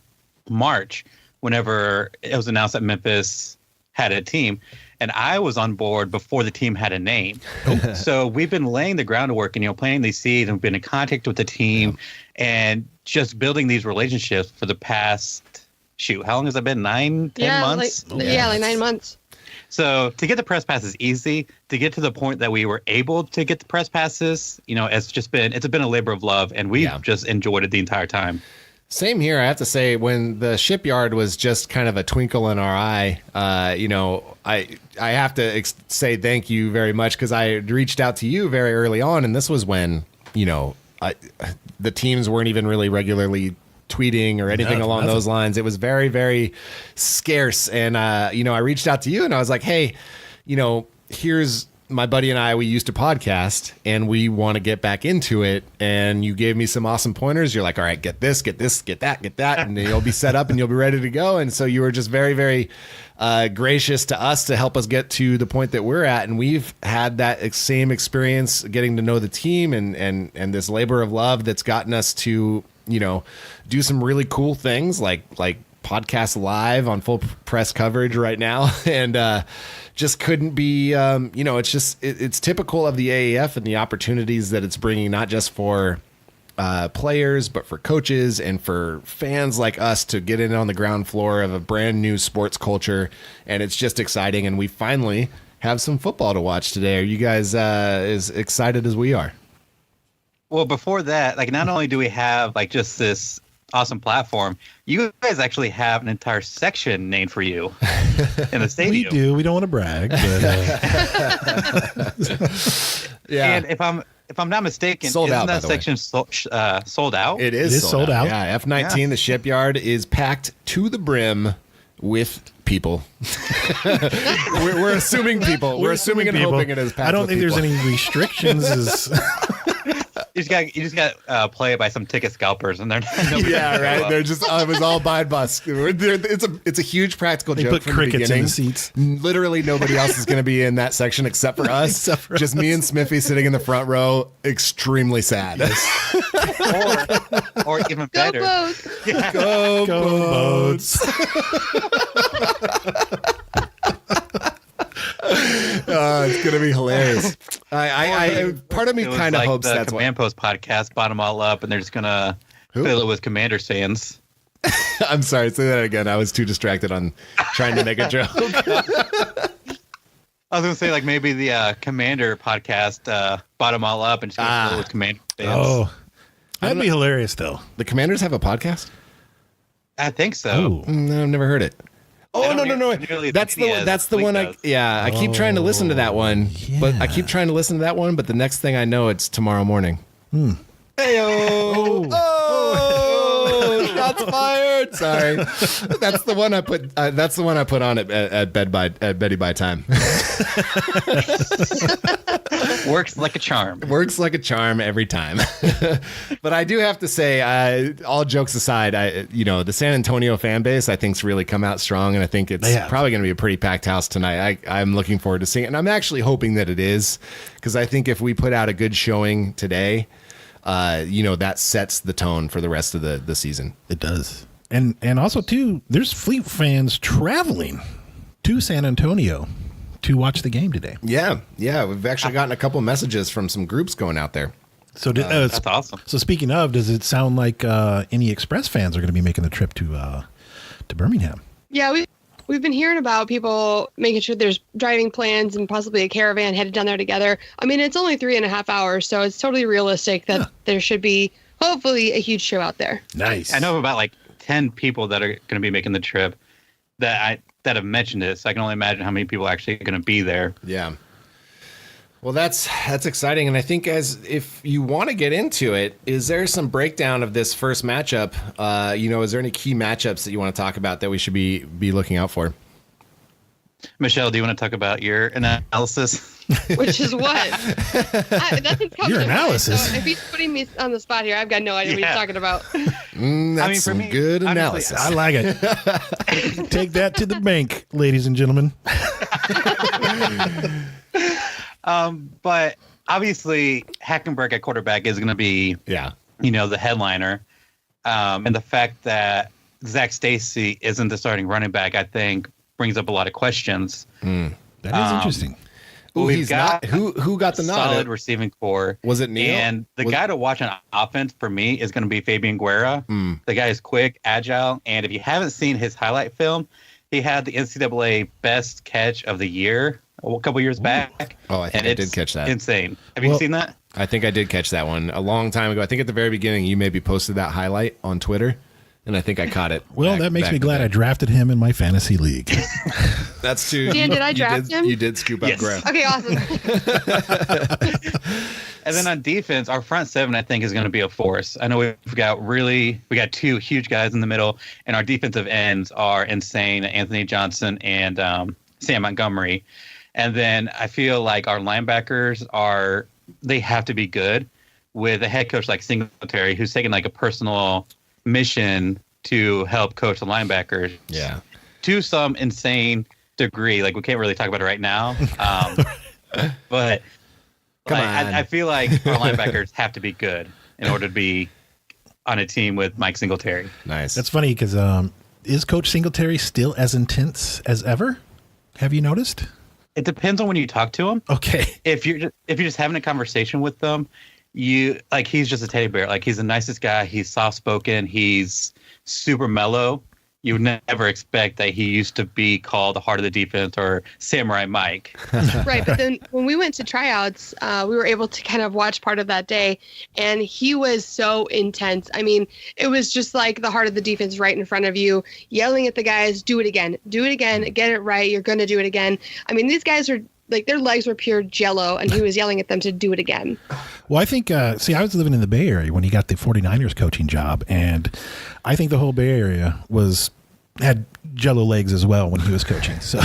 March whenever it was announced that Memphis had a team, and I was on board before the team had a name. So we've been laying the groundwork and planting these seeds, and been in contact with the team, and just building these relationships for the past how long has it been? 9, 10 months? Like 9 months. So to get the press pass is easy. To get to the point that we were able to get the press passes, it's been a labor of love, and we've just enjoyed it the entire time. Same here. I have to say, when the shipyard was just kind of a twinkle in our eye, I have to say thank you very much, because I reached out to you very early on, and this was when, the teams weren't even really regularly tweeting or anything along those lines. It was very, very scarce. And, I reached out to you and I was like, hey, here's my buddy and we used to podcast and we want to get back into it. And you gave me some awesome pointers. You're like, all right, get this, get that. And you'll be set up and you'll be ready to go. And so you were just very, very gracious to us to help us get to the point that we're at. And we've had that same experience getting to know the team and this labor of love that's gotten us to, do some really cool things like podcast live on full press coverage right now. And, just couldn't be, it's typical of the AAF and the opportunities that it's bringing, not just for players, but for coaches and for fans like us to get in on the ground floor of a brand new sports culture. And it's just exciting. And we finally have some football to watch today. Are you guys as excited as we are? Well, before that, not only do we have just this awesome platform, you guys actually have an entire section named for you in the stadium. We do. We don't want to brag, but yeah. And if I'm if I'm not mistaken, Sold isn't out, by that the way. section sold out? It is sold out. Yeah, F-19, Yeah. the shipyard, is packed to the brim with people. we're assuming people. We're assuming and hoping it is packed. I don't with think there's people. any restrictions. You just got played by some ticket scalpers, and they're nobody Yeah, can show right. up. They're just it was all by bus. It's a huge practical They joke put from crickets the in beginning. the seats. Literally nobody else is going to be in that section except for us. Except for just me and Smithy sitting in the front row, extremely sad. or even Go better. boats. Go boats. It's gonna be hilarious. I part of me It was kind of like hopes the that's what. Command Post podcast bottom all up, and they're just gonna Who? fill it with Commanders fans. I'm sorry, say that again. I was too distracted on trying to make a joke. I was gonna say like maybe the Commander podcast bottom all up and just gonna fill it with Commander fans. Oh, that'd be hilarious, though. The Commanders have a podcast? I think so. Oh, No, I've never heard it. Oh I no don't no nearly That's think he the has. that's the one. Link does. I keep trying to listen to that one, but I yeah. keep trying to listen to that one. But the next thing I know, it's tomorrow morning. Heyo! Oh, shots fired! Sorry, that's the one I put. That's the one I put on at Betty by time. Works like a charm. Works like a charm every time. But I do have to say, all jokes aside, the San Antonio fan base I think's really come out strong, and I think it's probably going to be a pretty packed house tonight. I'm looking forward to seeing it, and I'm actually hoping that it is, because I think if we put out a good showing today, that sets the tone for the rest of the season. it does. And also, too, there's Fleet fans traveling to San Antonio to watch the game today. Yeah, we've actually gotten a couple messages from some groups going out there. So That's awesome. So speaking of, does it sound like any Express fans are going to be making the trip to Birmingham? Yeah, we've been hearing about people making sure there's driving plans and possibly a caravan headed down there together. I mean, it's only 3.5 hours, so it's totally realistic that there should be hopefully a huge show out there. Nice. I know about like 10 people that are going to be making the trip that have mentioned it. So I can only imagine how many people are actually going to be there. Yeah. Well, that's exciting, and I think if you want to get into it, is there some breakdown of this first matchup? Is there any key matchups that you want to talk about that we should be looking out for? Michelle, do you want to talk about your analysis? Which is what? That's incumbent Your on mine, analysis. so if he's putting me on the spot here, I've got no idea what he's talking about. That's for some me, good honestly, analysis. I like it. Take that to the bank, ladies and gentlemen. But obviously, Hackenberg at quarterback is going to be, the headliner. And the fact that Zach Stacy isn't the starting running back, I think, brings up a lot of questions. That is interesting. Ooh, We've he's got not. Who got the nod? solid receiving core. Was it Neil? And the guy to watch on offense for me is going to be Fabian Guerra. The guy is quick, agile, and if you haven't seen his highlight film, he had the NCAA best catch of the year a couple years back. Oh, I think I did catch that. Insane. Have you seen that? I think I did catch that one a long time ago. I think at the very beginning you maybe posted that highlight on Twitter, and I think I caught it. Well, that makes me glad I drafted him in my fantasy league. That's too. Dan, did I draft him? You did scoop up Yes. Graham. Okay, awesome. And then on defense, our front seven, I think, is going to be a force. I know we got two huge guys in the middle, and our defensive ends are insane. Anthony Johnson and Sam Montgomery. And then I feel like our linebackers they have to be good with a head coach like Singletary, who's taking like a personal mission to help coach the linebackers. Yeah. To some insane degree. Like, we can't really talk about it right now. But Come on. I feel like our linebackers have to be good in order to be on a team with Mike Singletary. Nice. That's funny because is Coach Singletary still as intense as ever? Have you noticed? It depends on when you talk to him. Okay. If you're just having a conversation with them, he's just a teddy bear. Like, he's the nicest guy. He's soft spoken. He's super mellow. You would never expect that he used to be called the heart of the defense or Samurai Mike. Right, but then when we went to tryouts, we were able to kind of watch part of that day, and he was so intense. I mean, it was just like the heart of the defense right in front of you, yelling at the guys, do it again, get it right, you're going to do it again. I mean, these guys are like their legs were pure jello, and he was yelling at them to do it again. Well, I think, I was living in the Bay Area when he got the 49ers coaching job, and I think the whole Bay Area had jello legs as well when he was coaching. So,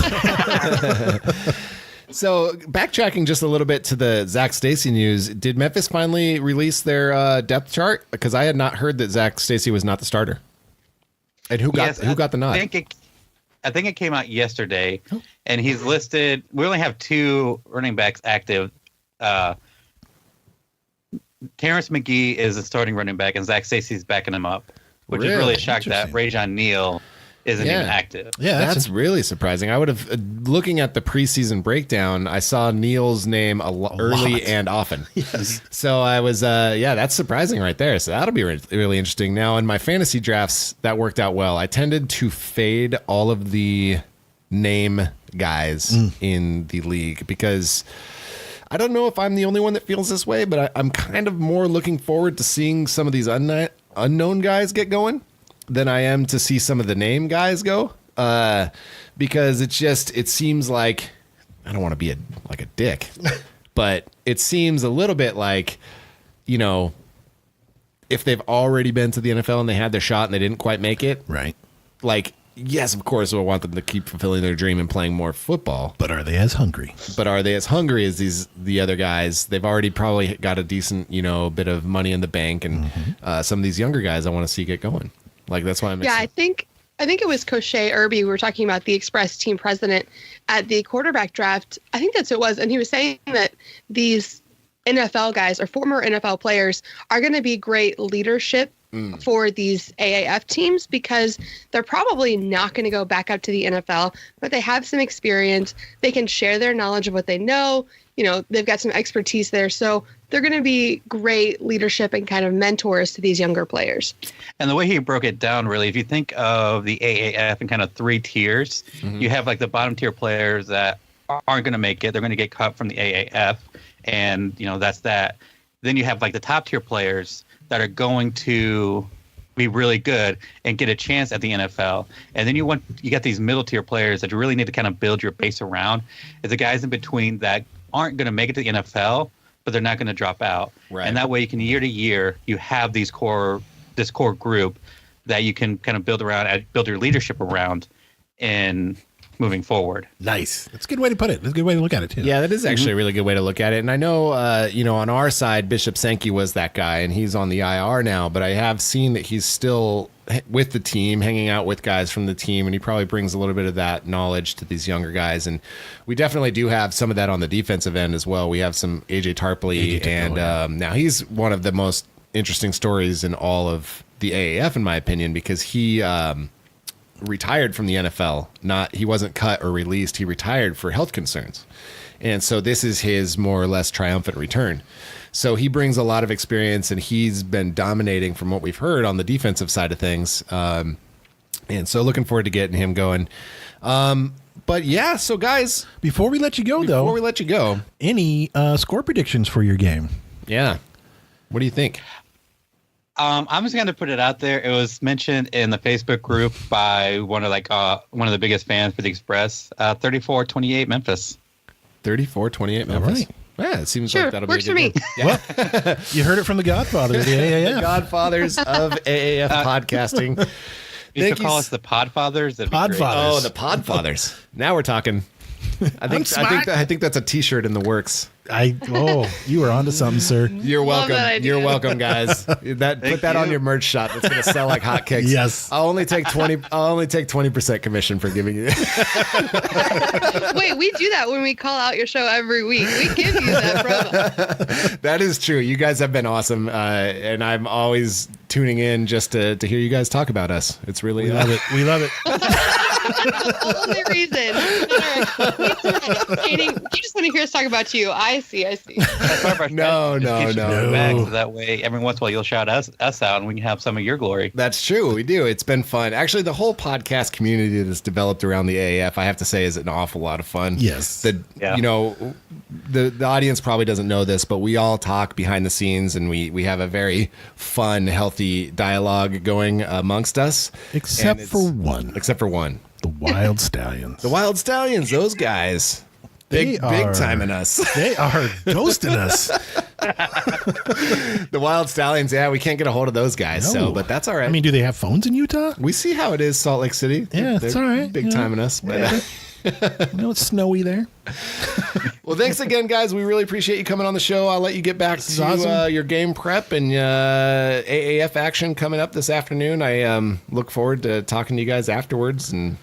So backtracking just a little bit to the Zach Stacy news, did Memphis finally release their depth chart? Because I had not heard that Zach Stacy was not the starter. And who got the nod? I think it came out yesterday, and he's listed. We only have 2 running backs active. Terrence McGee is the starting running back, and Zach Stacy's backing him up, which is really a shock that Rajon Neal isn't even active. Yeah, that's really surprising. I would have, looking at the preseason breakdown, I saw Neal's name early and often. Yes. So I was, that's surprising right there. So that'll be really interesting. Now, in my fantasy drafts, that worked out well. I tended to fade all of the name guys in the league because I don't know if I'm the only one that feels this way, but I'm kind of more looking forward to seeing some of these unknown guys get going than I am to see some of the name guys go. Because it seems like, I don't want to be a dick, but it seems a little bit like, if they've already been to the NFL and they had their shot and they didn't quite make it. Right. Like, yes, of course, we'll want them to keep fulfilling their dream and playing more football. But are they as hungry? As the other guys? They've already probably got a decent, bit of money in the bank, and some of these younger guys I want to see get going. Like, that's why I'm excited. I think it was Cochet Irby. We were talking about the Express team president at the quarterback draft. I think that's what it was. And he was saying that these NFL guys or former NFL players are going to be great leadership for these AAF teams because they're probably not going to go back up to the NFL, but they have some experience. They can share their knowledge of what they know. They've got some expertise there. So they're going to be great leadership and kind of mentors to these younger players. And the way he broke it down, really, if you think of the AAF in kind of 3 tiers, you have like the bottom tier players that aren't going to make it. They're going to get cut from the AAF. And, that's that. Then you have like the top tier players that are going to be really good and get a chance at the NFL. And then you got these middle tier players that you really need to kind of build your base around. It's the guys in between that aren't going to make it to the NFL, but they're not going to drop out. Right. And that way you can year to year, you have this core group that you can kind of build your leadership around in moving forward. Nice. That's a good way to put it. That's a good way to look at it too. Yeah, that is actually a really good way to look at it. And I know, on our side, Bishop Sankey was that guy, and he's on the IR now, but I have seen that he's still with the team, hanging out with guys from the team, and he probably brings a little bit of that knowledge to these younger guys. And we definitely do have some of that on the defensive end as well. We have some AJ Tarpley, and now he's one of the most interesting stories in all of the AAF, in my opinion, because he retired from the NFL. He wasn't cut or released. He retired for health concerns. And so this is his more or less triumphant return. So he brings a lot of experience, and he's been dominating from what we've heard on the defensive side of things. And so looking forward to getting him going. But yeah, so guys, before we let you go, any score predictions for your game? Yeah. What do you think? I'm just going to put it out there. It was mentioned in the Facebook group by one of the biggest fans for the Express. 34-28 Memphis. 34-28 Memphis. All right. Yeah, it seems like that'll works be a good for me. Yeah. Well, you heard it from the Godfathers of the AAF. The Godfathers of AAF podcasting. You could call us the Podfathers. Podfathers. Oh, the Podfathers. Now we're talking. I think that's a T-shirt in the works. You were onto something, sir. You're welcome. You're welcome, guys. Put that on your merch shop. It's going to sell like hotcakes. Yes. I'll only take 20% commission for giving you. Wait, we do that when we call out your show every week. We give you that promo. That is true. You guys have been awesome, and I'm always tuning in just to hear you guys talk about us. It's really we love it. We love it. That's the only reason. You just want to hear us talk about you. I see. No. So that way, every once in a while, you'll shout us out, and we can have some of your glory. That's true. We do. It's been fun. Actually, the whole podcast community that's developed around the AAF, I have to say, is an awful lot of fun. Yes. The audience probably doesn't know this, but we all talk behind the scenes, and we have a very fun, healthy dialogue going amongst us. Except for one. The Wild Stallions. The Wild Stallions, those guys. Big time in us. They are ghosting us. The Wild Stallions, yeah, we can't get a hold of those guys. No. So, but that's all right. I mean, do they have phones in Utah? we see how it is, Salt Lake City. Yeah, They're it's all right. Big time in us. But, It's snowy there. well, thanks again, guys. We really appreciate you coming on the show. I'll let you get back to awesome. your game prep and AAF action coming up this afternoon. I look forward to talking to you guys afterwards, and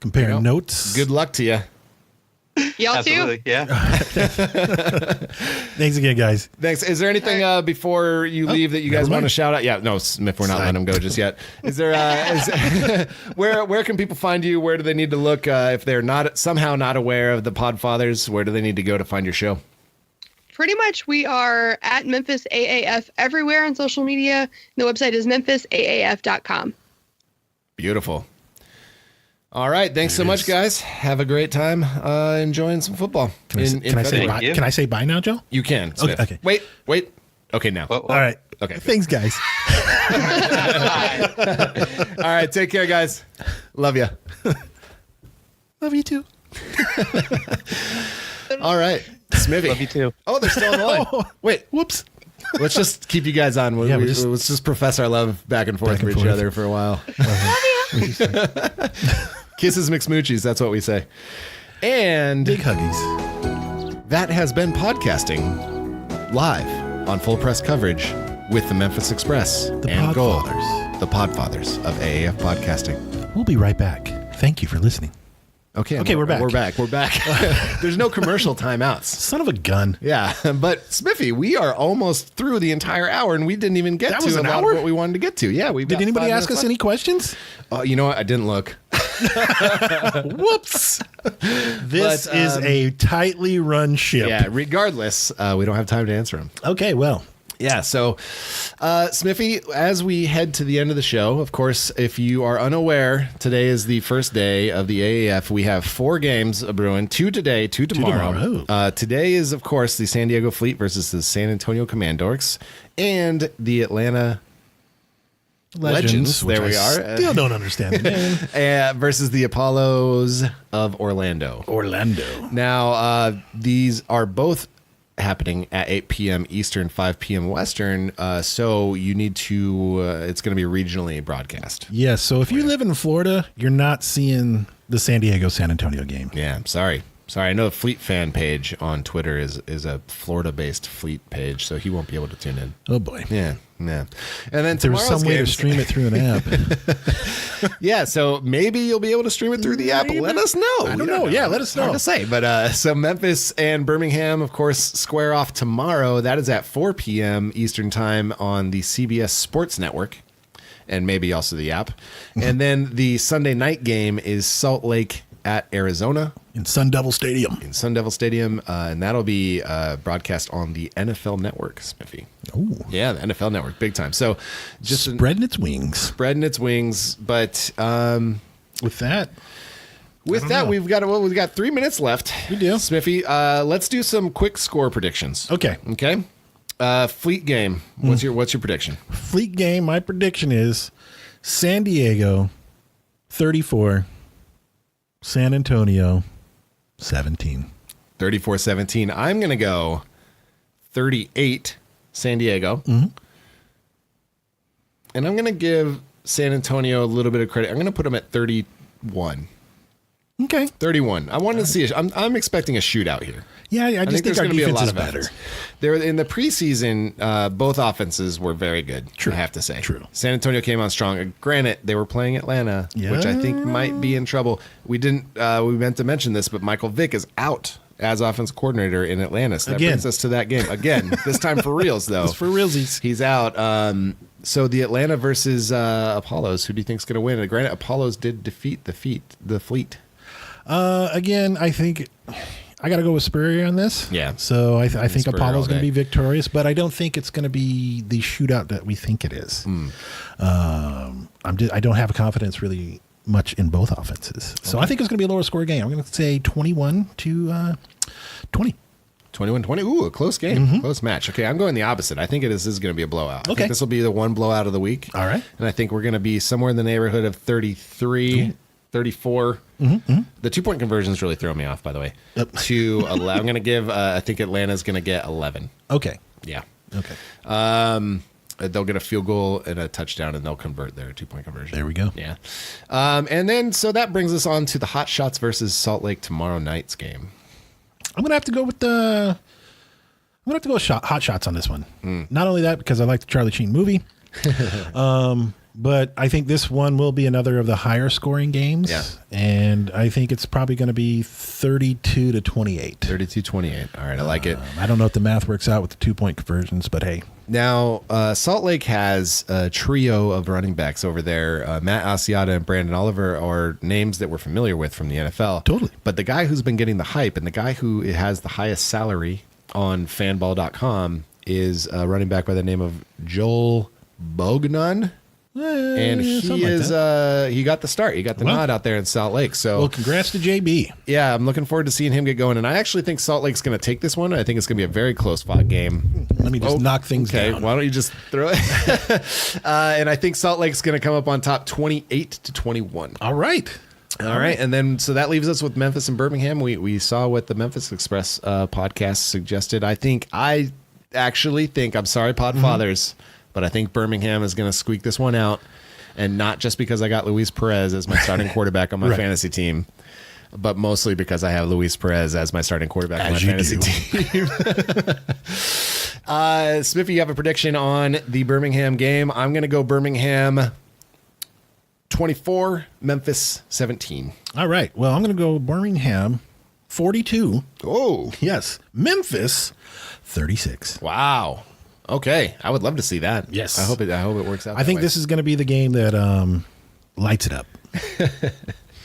Comparing notes. good luck to you. Y'all Absolutely. too. Yeah. Thanks again, guys. Thanks. Is there anything before you leave that you guys never want to mind. shout out? Yeah, no, Smith, we're not letting him go just yet. Is there? Where can people find you? Where do they need to look if they're somehow not aware of the Podfathers? Where do they need to go to find your show? Pretty much we are at Memphis AAF everywhere on social media. The website is memphisaaf.com. Beautiful. All right. Thanks so much, guys. Have a great time enjoying some football. Can I say February. bye? you. Can I say bye now, Joe? You can. Smith. Okay. Wait. Okay, now. Well, All right. Okay. Thanks, guys. All right. Take care, guys. Love you. Love you too. All right. Smithy. Love you too. Oh, they're still on the line. Wait. Whoops. Let's just keep you guys on. Yeah, Let's just profess our love back and forth Back and for each forth. other for a while. Kisses, McSmoochies. That's what we say. And Big huggies. that has been podcasting live on full press coverage with the Memphis Express The and Gold, Podfathers. the Podfathers of AAF podcasting. We'll be right back. Thank you for listening. Okay, we're back. We're back. There's no commercial timeouts. Son of a gun. Yeah, but Smithy, we are almost through the entire hour, and we didn't even get That to was a an lot hour? of what we wanted to get to. Yeah, Did anybody ask us any questions? You know what? I didn't look. Whoops. This But, is a tightly run ship. Yeah, regardless, we don't have time to answer them. Okay, well, Yeah, so Smithy, as we head to the end of the show, of course, if you are unaware, today is the first day of the AAF. We have 4 games brewing, 2 today, 2 tomorrow. Today is, of course, the San Diego Fleet versus the San Antonio Commandorks and the Atlanta Legends. which There we I are. Still don't understand the name. Versus the Apollos of Orlando. Orlando. Now, these are both happening at 8 p.m. Eastern, 5 p.m. Western. So you need to, it's going to be regionally broadcast. Yes, so if you live in Florida, you're not seeing the San Diego San Antonio game. Yeah, I'm sorry. I know the Fleet fan page on Twitter is a Florida-based Fleet page, so he won't be able to tune in. Oh boy. Yeah. And then There was tomorrow's some way to games- stream it through an app. Yeah, so maybe you'll be able to stream it through the app. Let us know. I don't know. Yeah, let us It's hard know. to say, but so Memphis and Birmingham, of course, square off tomorrow. That is at 4 p.m. Eastern time on the CBS Sports Network, and maybe also the app. And then the Sunday night game is Salt Lake at Arizona In Sun Devil Stadium. in Sun Devil Stadium, and that'll be broadcast on the NFL Network, Spiffy. Oh. Yeah, the NFL Network, big time. So just Spreading its wings. spreading its wings, but With that, with that, know. we've got 3 minutes left. We do. Smithy. Let's do some quick score predictions. okay. Okay. Fleet game. What's your prediction? Fleet game, my prediction is San Diego 34, San Antonio 17. 34-17. I'm gonna go 38 San Diego. Mm-hmm. And I'm gonna give San Antonio a little bit of credit. I'm gonna put them at 31. Okay. 31. I wanted to see I'm expecting a shootout here. Yeah, I just think there's our gonna be a defense lot is of better. offense. There in the preseason, both offenses were very good. True. I have to say. True. San Antonio came on strong. Granted, they were playing Atlanta, which I think might be in trouble. We meant to mention this, but Michael Vick is out as offense coordinator in Atlanta. So that Again. brings us to that game again. This time for reals, though. It's for realsies. He's out. So the Atlanta versus Apollos. Who do you think's going to win? Granted, Apollos did defeat the Fleet. Again, I think I got to go with Spurrier on this. Yeah. So I think Spurrier Apollo's all going to day. be victorious, but I don't think it's going to be the shootout that we think it is. I don't have confidence really much in both offenses. So I think it's going to be a lower score game. I'm going to say 21 to 20. 21-20. Ooh, a close game. Close match. Okay, I'm going the opposite. I think this is going to be a blowout. I Okay. think this will be the one blowout of the week. All right. And I think we're going to be somewhere in the neighborhood of 33. 34. Mm-hmm. The 2-point conversions really throw me off, by the way. Yep. I'm going to give, I think Atlanta's going to get 11. Okay. Yeah. Okay. They'll get a field goal and a touchdown, and they'll convert their 2-point conversion. There we go. Yeah. And then, so that brings us on to the Hot Shots versus Salt Lake tomorrow night's game. I'm gonna have to go with Hot Shots on this one. Not only that, because I like the Charlie Sheen movie, but I think this one will be another of the higher scoring games. Yeah. And I think it's probably going to be 32-28. 32-28. All right, I like it. I don't know if the math works out with the 2-point conversions, but hey. Now, Salt Lake has a trio of running backs over there. Matt Asiata and Brandon Oliver are names that we're familiar with from the NFL. Totally. But the guy who's been getting the hype and the guy who has the highest salary on fanball.com is a running back by the name of Joel Bognan. And he got the start. He got the nod out there in Salt Lake. So, well, congrats to JB. Yeah, I'm looking forward to seeing him get going. And I actually think Salt Lake's going to take this one. I think it's going to be a very close fought game. Let me just knock things down. Why don't you just throw it? And I think Salt Lake's going to come up on top 28-21. All right. All right. And then, so that leaves us with Memphis and Birmingham. We saw what the Memphis Express podcast suggested. I actually think, I'm sorry, Podfathers, but I think Birmingham is going to squeak this one out, and not just because I got Luis Perez as my starting quarterback on my fantasy team, but mostly because I have Luis Perez as my starting quarterback on my fantasy team. Smithy, you have a prediction on the Birmingham game. I'm going to go Birmingham 24, Memphis 17. All right. Well, I'm going to go Birmingham 42. Oh, Yes. Memphis 36. wow. Okay, I would love to see that. Yes. I hope it works out. I think this is going to be the game that lights it up.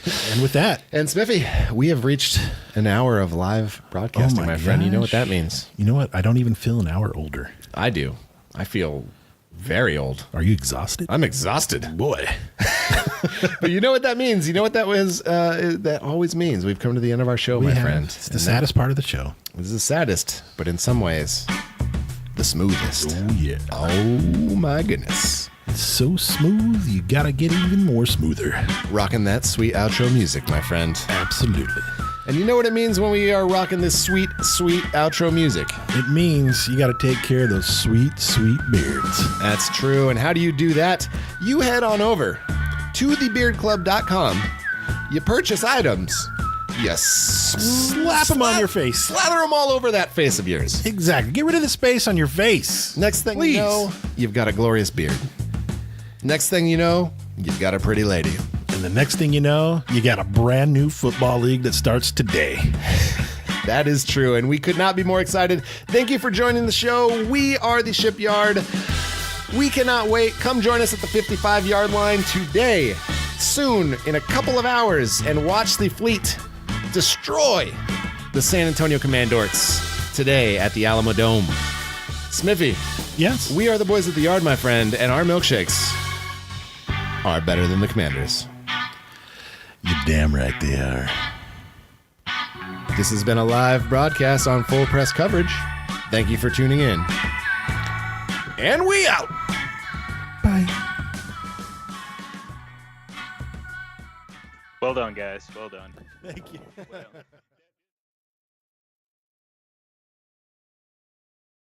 And with that, And Smithy, we have reached an hour of live broadcasting, my friend. You know what that means? You know what? I don't even feel an hour older. I do. I feel very old. Are you exhausted? I'm exhausted. Boy. But you know what that means? You know what that was? That always means we've come to the end of our show, my friend. It's the saddest part of the show. This is the saddest, but in some ways, the smoothest. Oh, yeah. Oh my goodness. It's so smooth, you got to get even more smoother. Rocking that sweet outro music, my friend. Absolutely. And you know what it means when we are rocking this sweet, sweet outro music? It means you got to take care of those sweet, sweet beards. That's true. And how do you do that? You head on over to thebeardclub.com. You purchase items. You Slap them on your face. Slather them all over that face of yours. Exactly. Get rid of the space on your face. Next thing Please. you know, you've got a glorious beard. Next thing you know, you've got a pretty lady. And the next thing you know, you got a brand new football league that starts today. That is true, and we could not be more excited. Thank you for joining the show. We are the Shipyard. We cannot wait. Come join us at the 55-yard line today, soon, in a couple of hours, and watch the fleet destroy the San Antonio Commandorts today at the Alamo Dome. Smithy, Yes. we are the boys at the yard, my friend, and our milkshakes are better than the Commanders. You're damn right they are. This has been a live broadcast on Full Press Coverage. Thank you for tuning in. And we out. Bye. Well done, guys. Well done. Thank you. Well done.